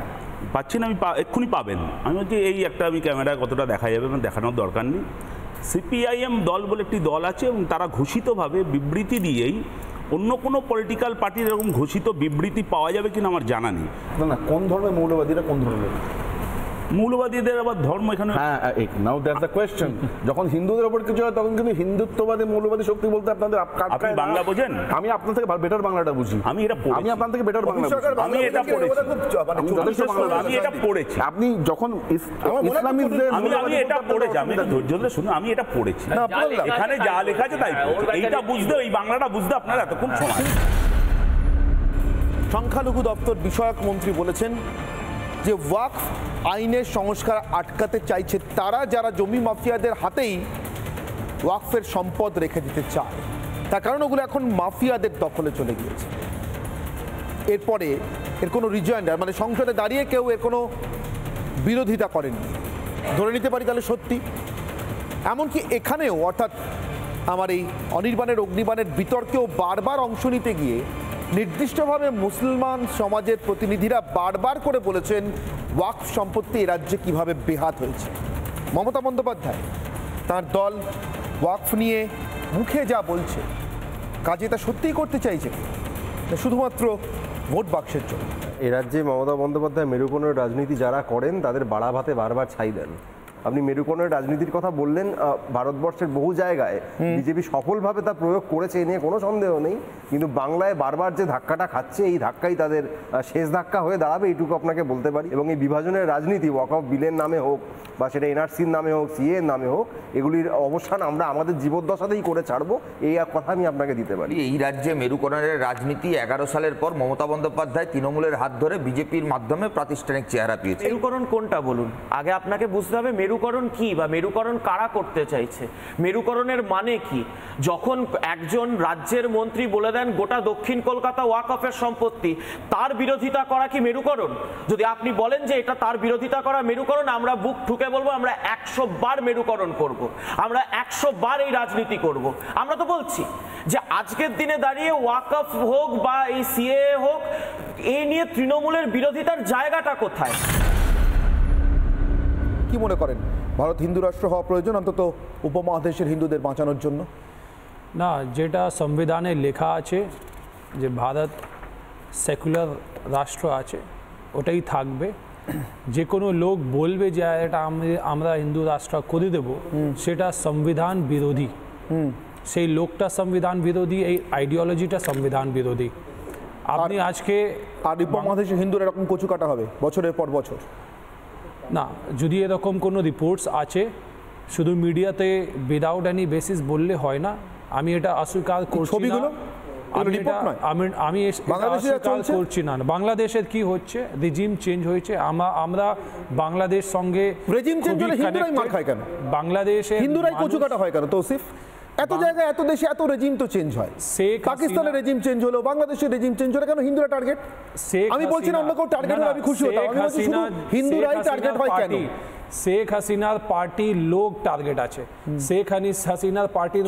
পাচ্ছি না, আমি এক্ষুনি পাবেন। আমি বলছি এই একটা, আমি ক্যামেরায় কতটা দেখা যাবে আমার দেখানোর দরকার নেই। সিপিআইএম দল বলে একটি দল আছে এবং তারা ঘোষিতভাবে বিবৃতি দিয়েই, অন্য কোনো পলিটিক্যাল পার্টির এরকম ঘোষিত বিবৃতি পাওয়া যাবে কিনা আমার জানা নেই। না, কোন ধর্মের মৌলবাদীরা, কোন ধর্মের মৌলবাদীদের আবার ধর্ম এখানে? নাও দ্যাটস দ্য কোয়েশ্চেন। যখন হিন্দুদের উপর কিছু হয় তখন কিন্তু হিন্দুত্ববাদী, মৌলবাদী শক্তি বলতে আপনাদের আপনি বাংলা বোঝেন? আমি আপনার থেকে বেটার বাংলাটা বুঝি। আমি এটা পড়েছি, আমি আপনার থেকে বেটার বাংলা বুঝি। আমি এটা পড়েছি, আমি এটা পড়েছি। আপনি যখন ইসলামিকদের, আমি এটা পড়েছি, আমি এটা ধৈর্য ধরে শুনুন, আমি এটা পড়েছি। এখানে যা লেখা আছে তাই, এইটা বুঝতে, এই বাংলাটা বুঝতে আপনারা এতক্ষণ সময়। সংখ্যালঘু দপ্তর বিষয়ক মন্ত্রী বলেছেন যে ওয়াকফ আইনের সংস্কার আটকাতে চাইছে তারা, যারা জমি মাফিয়াদের হাতেই ওয়াকফের সম্পদ রেখে দিতে চায়, তার কারণ ওগুলো এখন মাফিয়াদের দখলে চলে গিয়েছে। এরপরে এর কোনো রিজয়েন্ডার, মানে সংসদে দাঁড়িয়ে কেউ এর কোনো বিরোধিতা করেননি, ধরে নিতে পারি তাহলে সত্যি। এমনকি এখানেও, অর্থাৎ আমার এই অনির্বাণের অগ্নিবাণের বিতর্কেও বারবার অংশ নিতে গিয়ে নির্দিষ্টভাবে মুসলমান সমাজের প্রতিনিধিরা বারবার করে বলেছেন ওয়াকফ সম্পত্তি এ রাজ্যে কীভাবে বেহাত হয়েছে। মমতা বন্দ্যোপাধ্যায়, তার দল ওয়াকফ নিয়ে মুখে যা বলছে, কাজে তা সত্যিই করতে চাইছে শুধুমাত্র ভোট বাক্সের জন্য? এ রাজ্যে মমতা বন্দ্যোপাধ্যায় মেরুকরণের রাজনীতি যারা করেন তাদের বাড়া ভাতে বারবার ছাই দেন। আপনি মেরুকরণের রাজনীতির কথা বললেন, ভারতবর্ষের বহু জায়গায় বিজেপি সফলভাবে তা প্রয়োগ করেছে, এ নিয়ে কোনো সন্দেহ নেই, কিন্তু বাংলায় বারবার যে ধাক্কাটা খাচ্ছে এই ধাক্কাই তাদের শেষ ধাক্কা হয়ে দাঁড়াবে, এইটুকু আপনাকে বলতে পারি। এবং এই বিভাজনের রাজনীতি ওয়াকফ বিলের নামে হোক বা সেটা এনআরসির নামে হোক, সিএ এর নামে হোক, এগুলির অবসান আমরা আমাদের জীবদ্দশাতেই করে ছাড়বো, এই এক কথা আমি আপনাকে দিতে পারি। এই রাজ্যে মেরুকরণের রাজনীতি 11 সালের পর মমতা বন্দ্যোপাধ্যায় তৃণমূলের হাত ধরে বিজেপির মাধ্যমে প্রাতিষ্ঠানিক চেহারা পেয়েছে। মেরুকরণ কোনটা বলুন আগে, আপনাকে বুঝতে হবে মেরুকরণ কি বা মেরুকরণ কারা করতে চাইছে, মেরুকরণের মানে কি। যখন একজন রাজ্যের মন্ত্রী বলে দেন গোটা দক্ষিণ কলকাতা ওয়াকফের সম্পত্তি, তার বিরোধিতা করা কি মেরুকরণ? যদি আপনি বলেন যে এটা তার বিরোধিতা করা মেরুকরণ, আমরা বুক ঠুকে বলবো আমরা 100 বার মেরুকরণ করব, আমরা 100 বার এই রাজনীতি করব। আমরা তো বলছি যে আজকের দিনে দাঁড়িয়ে ওয়াকফ হোক বা এই সিএ হোক, এই নিয়ে তৃণমূলের বিরোধিতার জায়গাটা কোথায়? কি মনে করেন, ভারত হিন্দু রাষ্ট্র হওয়া প্রয়োজন অন্তত উপমহাদেশের হিন্দুদের বাঁচানোর জন্য? না, যেটা সংবিধানে লেখা আছে যে ভারত সেকুলার রাষ্ট্র আছে, ওটাই থাকবে। যে কোনো লোক বলবে যে এটা আমরা হিন্দু রাষ্ট্র করে দেব, সেটা সংবিধান বিরোধী। সেই লোকটা সংবিধান বিরোধী, এই আইডিওলজিটা সংবিধান বিরোধী। আপনি আজকে আর উপমহাদেশের হিন্দুরা এরকম কচু কাটা হবে বছরের পর বছর? না, যদি এরকম কোনো রিপোর্টস আছে, শুধু মিডিয়াতে উইদাউট এনি বেসিস বললে হয় না। আমি এটা অস্বীকার করছি না, আমি অস্বীকার করছি না। বাংলাদেশের কি হচ্ছে, রেজিম চেঞ্জ হয়েছে, আমরা বাংলাদেশ সঙ্গে রেজিম চেঞ্জ হলে হিন্দুরাই মার খায় কেন? বাংলাদেশে হিন্দুরাই কচু কাটা হয় কেন? তৌসিফ, এত জায়গায় এত দেশে এত রেজিম তো চেঞ্জ হয়, পাকিস্তানের রেজিম চেঞ্জ হলো, বাংলাদেশের রেজিম চেঞ্জ হলো, কেন হিন্দুরা টার্গেট? আমি বলছি না অন্য কেউ টার্গেট হলে আমি খুশি হতাম, আমি বলছি শুধু হিন্দুরাই টার্গেট হয় কেন? শেখ হাসিনার পার্টি লোক টার্গেট আছে, শেখ হাসিনার পার্টির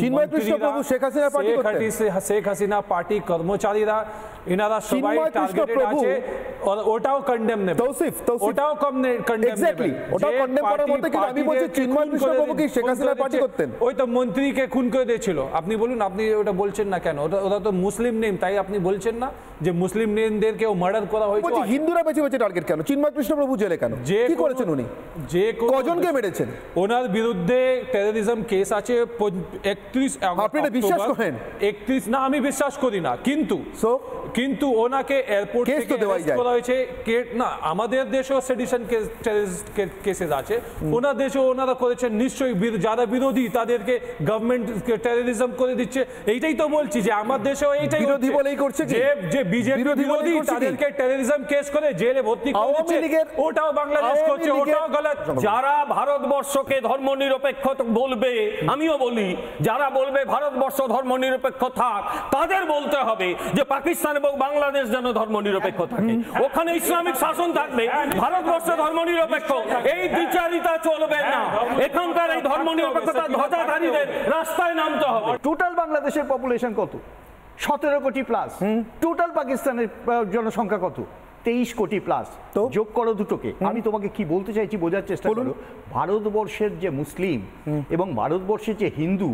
শেখ হাসিনা পার্টি কর্মচারীরা, এনারা সবাই টার্গেটেড আছে, ওটাও কন্ডেমনেবল। ওটাও কন্ডেমনেবল। ওটাও কন্ডেম করার মতো, কিন্তু আমি বলছি চিন্ময় কৃষ্ণবাবু কি শেখ হাসিনার পার্টি করতেন? ওই তো মন্ত্রীকে খুন করে দিয়েছিল। আপনি বলুন, আপনি ওটা বলছেন না কেন? ওটা তো মুসলিম নেম, তাই আপনি বলছেন না যে মুসলিম নেমদেরকেও মার্ডার করা হয়েছে? হিন্দুরা বেছে বেছে টার্গেট কেন? চিন্ময় কৃষ্ণবাবু জেলে কেন? কি করেছেন উনি? যে কজনকে মেরেছেন? ওনার বিরুদ্ধে টেররিজম কেস আছে 31 আপনি এটা বিশ্বাস করেন? 31 না, আমি বিশ্বাস করি না, কিন্তু ওনাকে এয়ারপোর্ট থেকে অ্যারেস্ট করা হয়েছে। না, আমাদের দেশেও সেডিশন কেসেস আছে, ওনার দেশেও ওনারা করেছেন নিশ্চয়ই। যারা বিরোধী তাদেরকে গভর্নমেন্ট টেররিজম করে দিচ্ছে। এইটাই তো বলছি যে আমার দেশেও এইটাই বিরোধী বলেই করছে, যে বিজেপি বিরোধী তাদেরকে টেররিজম কেস করে জেলে ভর্তি করে দিচ্ছে। ওটাও বাংলাদেশ করছে, ওটাও গলত। যারা ভারতবর্ষকে ধর্মনিরপেক্ষ বলবে, আমিও বলি, যারা বলবে ভারতবর্ষ ধর্মনিরপেক্ষ থাক, তাদের বলতে হবে যে পাকিস্তান এবং বাংলাদেশ যেন ধর্মনিরপেক্ষ থাকে, ওখানে ইসলামিক শাসন থাকবে, ভারতবর্ষ ধর্মনিরপেক্ষ। এই বিচারিতা চলবে না, এখানকার এই ধর্মনিরপেক্ষতা ধ্বজাধারীদের রাস্তায় নামতে হবে। টোটাল বাংলাদেশের পপুলেশন কত? 17 কোটি প্লাস। টোটাল পাকিস্তানের জনসংখ্যা কত? 23 কোটি প্লাস। যোগ করো দুটোকে। আমি তোমাকে কি বলতে চাইছি বোঝার চেষ্টা করো। ভারতবর্ষের যে মুসলিম এবং ভারতবর্ষের যে হিন্দু,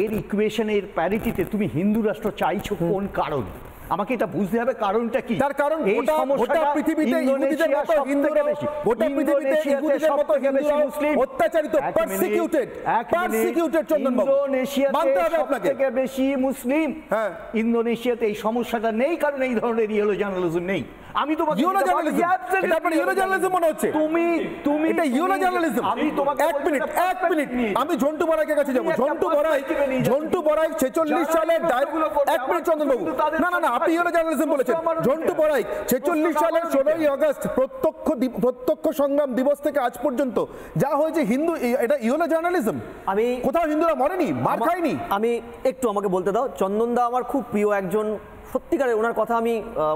এর ইকুয়েশনের প্যারিটিতে তুমি হিন্দু রাষ্ট্র চাইছো কোন কারণ? আমাকে এটা বুঝতে হবে কারণটা কি। তার কারণ গোটা পৃথিবীতে ইহুদিদের মতো হিন্দুরা বেশি, গোটা পৃথিবীতে ইহুদিদের মতো হিন্দুরা অত্যাচারিত, পারসিকিউটেড। চন্দনবাবু, মানতে হবে আপনাকে, সবথেকে বেশি মুসলিম। হ্যাঁ, ইন্দোনেশিয়াতে এই সমস্যাটা নেই, কারণ এই ধরনের ইয়েলো জার্নালিজম নেই। আমি তোমাকে ইয়েলো জার্নালিজম, এটা আপনার ইয়েলো জার্নালিজম মনে হচ্ছে? তুমি এটা ইয়েলো জার্নালিজম। আমি তোমাকে এক মিনিট আমি ঝন্টু বড়াইয়ের কাছে যাব। ঝন্টু বড়াই 46 সালে, এক মিনিট চন্দনবাবু, না না না, আপনি ইয়েলো জার্নালিজম বলেছেন। ঝন্টু বড়াই 46 সালের 16ই আগস্ট প্রত্যক্ষ সংগ্রাম দিবস থেকে আজ পর্যন্ত যা হয়েছে হিন্দু, এটা ইয়েলো জার্নালিজম। আমি কোথাও হিন্দুরা মরেনি, মার খায়নি। আমি একটু আমাকে বলতে দাও। চন্দনদা আমার খুব প্রিয় একজন, সত্যিকারের ওনার কথা আমি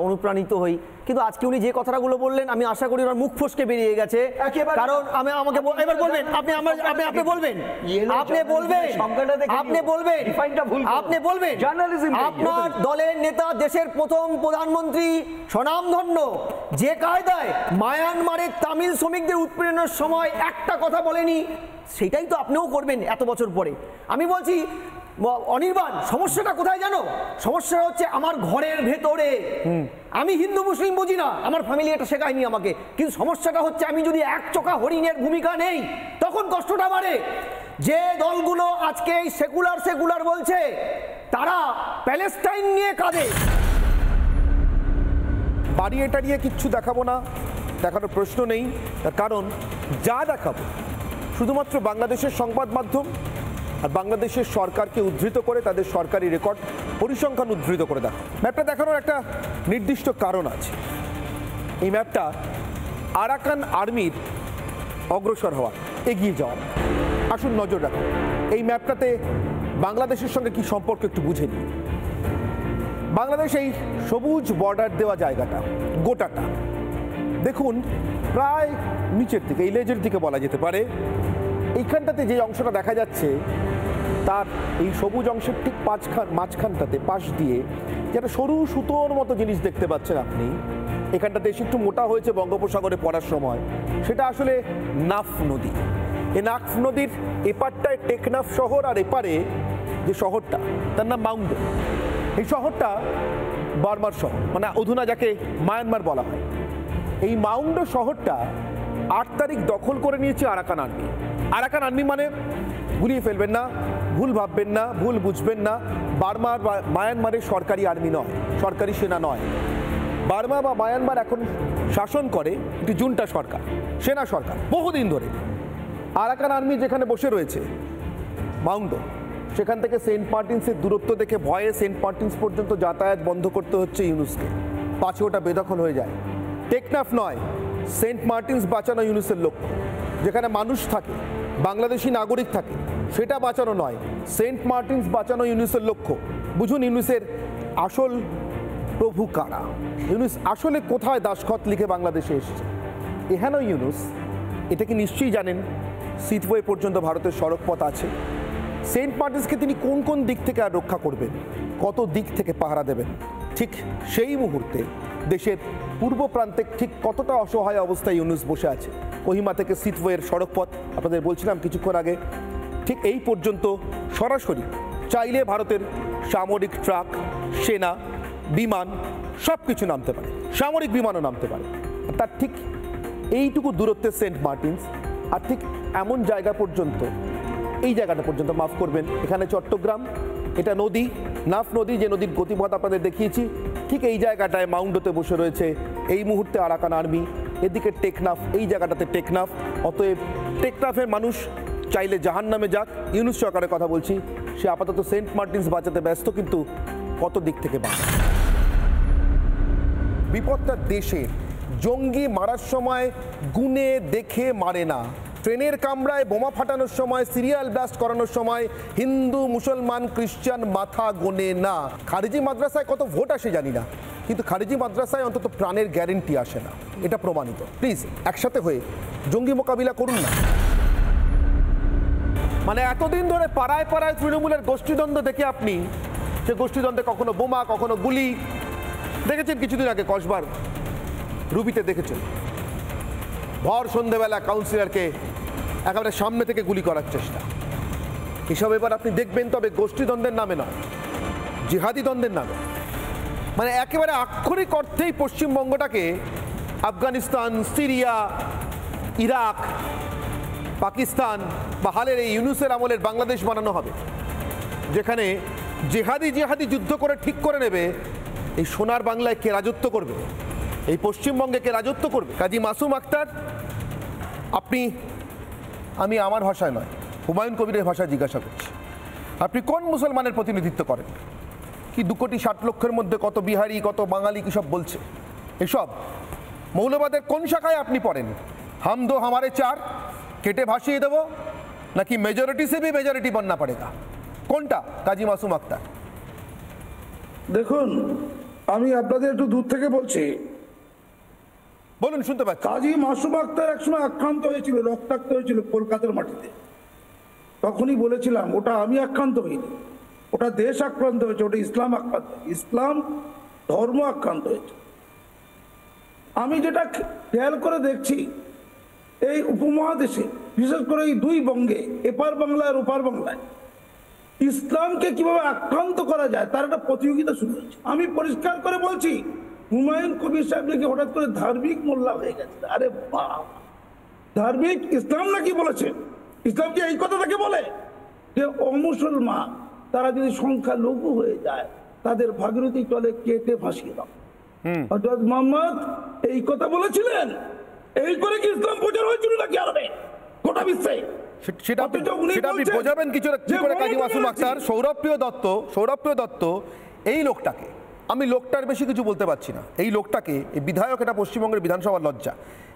অনুপ্রাণিত হই, কিন্তু আজকে উনি যে কথাগুলো বললেন আমি আশা করি ওনার মুখ ফসকে বেরিয়ে গেছে। কারণ আমাকে এবার বলবেন, আপনি বলবেন আপনার দলের নেতা, দেশের প্রথম প্রধানমন্ত্রী, স্বনামধন্য, যে কায়দায় মায়ানমারের তামিল শ্রমিকদের উৎপীড়নের সময় একটা কথা বলেনি, সেটাই তো আপনিও করবেন এত বছর পরে। আমি বলছি অনির্বাণ, সমস্যাটা কোথায় জানো? সমস্যাটা হচ্ছে আমার ঘরের ভেতরে। আমি হিন্দু মুসলিম বুঝি না, আমার ফ্যামিলি এটা শেখায়নি আমাকে, কিন্তু সমস্যাটা হচ্ছে আমি যদি এক চোখা হরিণের ভূমিকা নেই তখন কষ্টটা বাড়ে। যে দলগুলো আজকে এই সেকুলার বলছে তারা প্যালেস্টাইন নিয়ে কাঁদে। বাড়িয়ে টাড়িয়ে কিচ্ছু দেখাবো না, দেখানোর প্রশ্ন নেই, তার কারণ যা দেখাবো শুধুমাত্র বাংলাদেশের সংবাদ মাধ্যম আর বাংলাদেশের সরকারকে উদ্ধৃত করে তাদের সরকারি রেকর্ড পরিসংখ্যান উদ্ধৃত করে দেখা। ম্যাপটা দেখানোর একটা নির্দিষ্ট কারণ আছে। এই ম্যাপটা আরাকান আর্মির অগ্রসর হওয়া, এগিয়ে যাওয়া। আসুন নজর রাখুন এই ম্যাপটাতে বাংলাদেশের সঙ্গে কি সম্পর্ক একটু বুঝে নিই। বাংলাদেশ এই সবুজ বর্ডার দেওয়া জায়গাটা গোটাটা দেখুন প্রায় নিচের দিকে, এই লেজের দিকে বলা যেতে পারে। এইখানটাতে যে অংশটা দেখা যাচ্ছে তার এই সবুজ অংশের ঠিক মাঝখানটাতে পাশ দিয়ে যেটা সরু সুতোর মতো জিনিস দেখতে পাচ্ছেন আপনি, এখানটাতে এসে একটু মোটা হয়েছে বঙ্গোপসাগরে পড়ার সময়, সেটা আসলে নাফ নদী। এই নাফ নদীর এপারটায় টেকনাফ শহর আর এপারে যে শহরটা তার নাম মাউন্ডো। এই শহরটা বার্মার শহর, মানে অধুনা যাকে মায়ানমার বলা হয়। এই মাউন্ডো শহরটা 8 তারিখ দখল করে নিয়েছে আরাকান আর্মি। আরাকান আর্মি মানে গুলিয়ে ফেলবেন না, ভুল ভাববেন না, ভুল বুঝবেন না, বার্মার বা মায়ানমারের সরকারি আর্মি নয়, সরকারি সেনা নয়। বার্মা বা মায়ানমার এখন শাসন করে একটি জুন্টা সরকার, সেনা সরকার বহুদিন ধরে। আরাকান আর্মি যেখানে বসে রয়েছে মাউন্ডো, সেখান থেকে সেন্ট মার্টিনসের দূরত্ব দেখে ভয়ে সেন্ট মার্টিনস পর্যন্ত যাতায়াত বন্ধ করতে হচ্ছে ইউনুসকে। পাছে ওটা বেদখল হয়ে যায়। টেকনাফ নয়, সেন্ট মার্টিনস বাঁচানো ইউনুসের লক্ষ্য। যেখানে মানুষ থাকে, বাংলাদেশি নাগরিক থাকে, সেটা বাঁচানো নয়, সেন্ট মার্টিনস বাঁচানো ইউনুসের লক্ষ্য। বুঝুন ইউনুসের আসল প্রভু কারা, ইউনুস আসলে কোথায় দাসখত লিখে বাংলাদেশে এসেছে। এখানেও ইউনুস, এটা কি নিশ্চয়ই জানেন সিটওয়ে পর্যন্ত ভারতের সড়ক পথ আছে। সেন্ট মার্টিনসকে তিনি কোন কোন দিক থেকে আর রক্ষা করবেন, কত দিক থেকে পাহারা দেবেন, ঠিক সেই মুহূর্তে দেশের পূর্ব প্রান্তে ঠিক কতটা অসহায় অবস্থায় ইউনুস বসে আছে। কোহিমা থেকে সিটওয়ের সড়ক পথ আপনাদের বলছিলাম কিছুক্ষণ আগে, ঠিক এই পর্যন্ত সরাসরি চাইলে ভারতের সামরিক ট্রাক, সেনা, বিমান সব কিছু নামতে পারে, সামরিক বিমানও নামতে পারে। তার ঠিক এইটুকু দূরত্বে সেন্ট মার্টিনস, আর ঠিক এমন জায়গা পর্যন্ত, এই জায়গাটা পর্যন্ত মাফ করবেন, এখানে চট্টগ্রাম, এটা নদী, নাফ নদী, যে নদীর গতিপথ আপনাদের দেখিয়েছি, ঠিক এই জায়গাটায় মাউন্ডোতে বসে রয়েছে এই মুহূর্তে আরাকান আর্মি। এদিকে টেকনাফ, এই জায়গাটাতে টেকনাফ। অতএব টেকনাফের মানুষ চাইলে জাহান্নামে যাক, ইউনুস সরকারের কথা বলছি, সে আপাতত সেন্ট মার্টিনস বাঁচাতে ব্যস্ত, কিন্তু কত দিক থেকে বাঁচে। বিপদটা দেশে, জঙ্গি মারার সময় গুনে দেখে মারে না, ট্রেনের কামরায় বোমা ফাটানোর সময়, সিরিয়াল ব্লাস্ট করানোর সময় হিন্দু, মুসলমান, খ্রিস্টান মাথা গোনে না। খারিজি মাদ্রাসায় কত ভোট আসে জানি না, কিন্তু খারিজি মাদ্রাসায় অন্তত প্রাণের গ্যারেন্টি আসে না, এটা প্রমাণিত। প্লিজ একসাথে হয়ে জঙ্গি মোকাবিলা করুন না। মানে এতদিন ধরে পাড়ায় পাড়ায় তৃণমূলের গোষ্ঠীদ্বন্দ্ব দেখে আপনি, সে গোষ্ঠীদ্বন্দ্বে কখনো বোমা, কখনো গুলি দেখেছেন। কিছুদিন আগে কসবার রুবিতে দেখেছেন ভর সন্ধ্যেবেলা কাউন্সিলরকে একেবারে সামনে থেকে গুলি করার চেষ্টা। এসব এবার আপনি দেখবেন, তবে গোষ্ঠীদ্বন্দ্বের নামে নয়, জিহাদি দ্বন্দ্বের নামে। মানে একেবারে আক্ষরিক অর্থেই পশ্চিমবঙ্গটাকে আফগানিস্তান, সিরিয়া, ইরাক, পাকিস্তান বা হালের এই ইউনুসের আমলের বাংলাদেশ বানানো হবে, যেখানে জেহাদি যুদ্ধ করে ঠিক করে নেবে এই সোনার বাংলায় কে রাজত্ব করবে, এই পশ্চিমবঙ্গে কে রাজত্ব করবে। কাজী মাসুম আক্তার, আমি আমার ভাষায় নয়, হুমায়ুন কবিরের ভাষায় জিজ্ঞাসা করছি, আপনি কোন মুসলমানের প্রতিনিধিত্ব করেন? কি 2,60,00,000-এর মধ্যে কত বিহারি, কত বাঙালি কি সব বলছে? এসব মৌলবাদের কোন শাখায় আপনি পড়েন? হাম দো হামারে চার কেটে ভাসিয়ে দেবো, নাকি মেজরিটি সে ভি মেজরিটি बनना पड़ेगा? কোনটা কাজী মাসুম আক্তার? দেখুন, আমি আপনাদের একটু দূর থেকে বলছি, বলুন, শুনতে পাচ্ছি। কাজী মাসুম আক্তার একসময় আক্রান্ত হয়েছিল, রক্তাক্ত হয়েছিল কলকাতার মাটিতে। তখনই বলেছিলাম ওটা আমি আক্রান্ত হইনি, ওটা দেশ আক্রান্ত হয়েছে, ওটা ইসলাম আক্রান্ত, ইসলাম ধর্ম আক্রান্ত হয়েছে। আমি যেটা খেয়াল করে দেখছি, এই উপমহাদেশে বিশেষ করে এই দুই বঙ্গে, এপার বাংলা আর ওপার বাংলায়, ইসলামকে কিভাবে আক্রান্ত করা যায় তার একটা প্রতিযোগিতা শুরু হয়েছে। আমি পরিষ্কার করে বলছি, হুমায়ুন কবির সাহেব নাকি হঠাৎ করে ধার্মিক মোল্লা হয়ে গেছে। আরে বাবা, ধার্মিক ইসলাম নাকি বলেছে? ইসলাম কি এই কথাটাকে বলে যে অমুসলমান তারা যদি সংখ্যা লঘু হয়ে যায় তাদের ভাগীরথী চলে কেটে ফাঁসিয়ে দাও। হযরত মুহাম্মদ এই কথা বলেছিলেন। এই করে কি ইসলাম প্রচার হয়েছিল নাকি আরবে গোটা বিশ্বে? সেটা আপনি বোঝাবেন কি করে কাজী মাসুম আক্তার? সৌরভপ্রিয় দত্ত এই লোকটাকে, আমি লোকটার বেশি কিছু বলতে পারছি না, এই লোকটাকে, এই বিধায়ক, এটা পশ্চিমবঙ্গের বিধানসভার লজ্জা,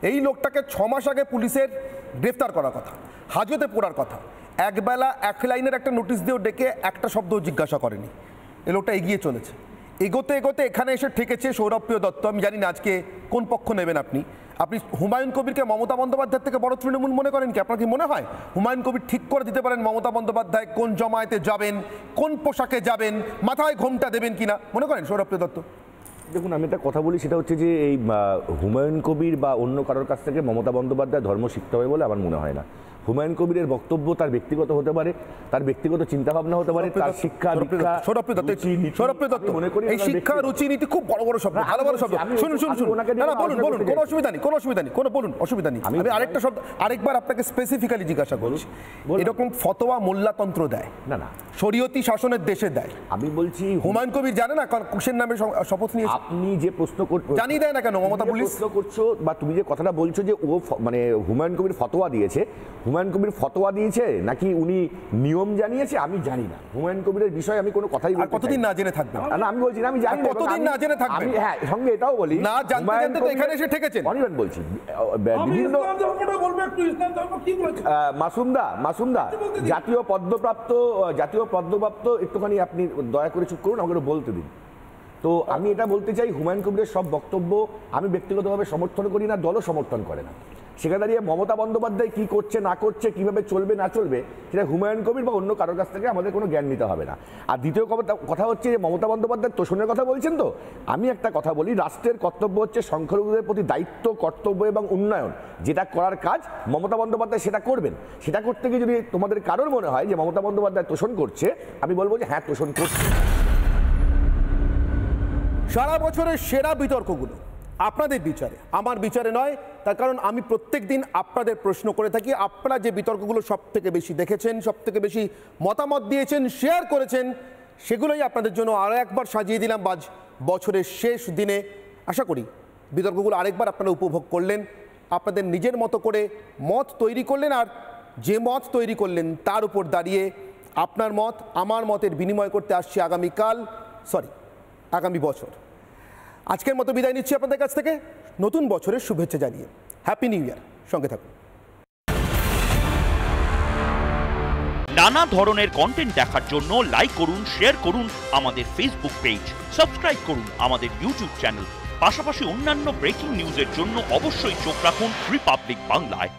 এই লোকটাকে 6 মাস আগে পুলিশের গ্রেফতার করার কথা, হাজতে পড়ার কথা, একবেলা 1 লাইনের একটা নোটিশ দিয়েও ডেকে একটা শব্দও জিজ্ঞাসা করেনি। এই লোকটা এগিয়ে চলেছে, এগোতে এগোতে এখানে এসে ঠেকেছে সৌরভপ্রিয় দত্ত। আমি জানি না আজকে কোন পক্ষ নেবেন আপনি। আপনি হুমায়ুন কবিরকে মমতা বন্দ্যোপাধ্যায়ের থেকে বড় তৃণমূল মনে করেন কি? আপনার কি মনে হয় হুমায়ুন কবির ঠিক করে দিতে পারেন মমতা বন্দ্যোপাধ্যায় কোন জমায়েতে যাবেন, কোন পোশাকে যাবেন, মাথায় ঘোমটা দেবেন কিনা? মনে করেন সৌরভপ্রিয় দত্ত? দেখুন, আমি একটা কথা বলি, সেটা হচ্ছে যে এই হুমায়ুন কবির বা অন্য কারোর কাছ থেকে মমতা বন্দ্যোপাধ্যায় ধর্ম শিখতে হবে বলে আমার মনে হয় না। হুমায়ুন কবিরের বক্তব্য তার ব্যক্তিগত হতে পারে, তার ব্যক্তিগত চিন্তাভাবনা হতে পারে, তার শিক্ষা এই শিক্ষা রুচি নীতি খুব বড় বড় শব্দ, ভালো ভালো শব্দ। শুনুন, বলুন, কোনো অসুবিধা নেই, বলুন, অসুবিধা নেই। আমি আরেকটা শব্দ আরেকবার আপনাকে স্পেসিফিক্যালি জিজ্ঞাসা করছি, এরকম ফতোয়া মোল্লাতন্ত্র দেয় না, শরীয়তি শাসনের দেশে দেয়। আমি বলছি হুমায়ুন কবির জানে না কুশের নামে শপথ নিয়ে? আপনি যে প্রশ্ন করছেন জানিয়ে দেয় না কেন মমতা পুলিশ? প্রশ্ন করছো বা তুমি যে কথাটা বলছো যে ও মানে হুমায়ুন কবির ফতোয়া দিয়েছে, হুমায়ুন কবির ফতোয়া দিয়েছে নাকি উনি নিয়ম জানিয়েছে আমি জানি না। হুমায়ুন কবিরের বিষয়ে আমি কোনো কথাই বলতে চাই না। কতদিন না জেনে থাকবেন? না, আমি বলছি না, আমি জানি না কতদিন না জেনে থাকবেন। আমি হ্যাঁ সঙ্গে এটাও বলি না জানতে জানতে তো এখানে এসে ঠেকেছেন। অনির্বাণ বলছি, বিভিন্ন মাসুমদা জাতীয় পদ্মপ্রাপ্ত একটুখানি আপনি দয়া করে চুপ করুন, আমাকে বলতে দিন। তো আমি এটা বলতে চাই, হুমায়ুন কবিরের সব বক্তব্য আমি ব্যক্তিগতভাবে সমর্থন করি না, দলও সমর্থন করে না। সেখানে দাঁড়িয়ে মমতা বন্দ্যোপাধ্যায় কি করছে না করছে, কিভাবে চলবে না চলবে, সেটা হুমায়ুন কবির বা অন্য কারোর কাছ থেকে আমাদের কোনো জ্ঞান নিতে হবে না। আর দ্বিতীয় কথা হচ্ছে যে মমতা বন্দ্যোপাধ্যায় তোষণের কথা বলছেন। তো আমি একটা কথা বলি, রাষ্ট্রের কর্তব্য হচ্ছে সংখ্যালঘুদের প্রতি দায়িত্ব, কর্তব্য এবং উন্নয়ন, যেটা করার কাজ মমতা বন্দ্যোপাধ্যায় সেটা করবেন। সেটা করতে গিয়ে যদি তোমাদের কারোর মনে হয় যে মমতা বন্দ্যোপাধ্যায় তোষণ করছে, আমি বলবো যে হ্যাঁ, তোষণ করছে। সারা বছরের সেরা বিতর্কগুলো আপনাদের বিচারে, আমার বিচারে নয়। তার কারণ আমি প্রত্যেক দিন আপনাদের প্রশ্ন করে থাকি, আপনারা যে বিতর্কগুলো সব থেকে বেশি দেখেছেন, সব থেকে বেশি মতামত দিয়েছেন, শেয়ার করেছেন, সেগুলোই আপনাদের জন্য আরও একবার সাজিয়ে দিলাম বছরের শেষ দিনে। আশা করি বিতর্কগুলো আরেকবার আপনারা উপভোগ করলেন, আপনাদের নিজের মতো করে মত তৈরি করলেন, আর যে মত তৈরি করলেন তার উপর দাঁড়িয়ে আপনার মত আমার মতের বিনিময় করতে আসছি আগামী বছর। আজকের মতো বিদায় নিচ্ছি আপনাদের কাছ থেকে, নতুন বছরের শুভেচ্ছা জানিয়ে। Happy new year. সঙ্গে থাকুন। নানা ধরনের কন্টেন্ট দেখার জন্য লাইক করুন, শেয়ার করুন আমাদের ফেসবুক পেজ, সাবস্ক্রাইব করুন আমাদের ইউটিউব চ্যানেল। পাশাপাশি অন্যান্য ব্রেকিং নিউজের জন্য অবশ্যই চোখ রাখুন রিপাবলিক বাংলায়।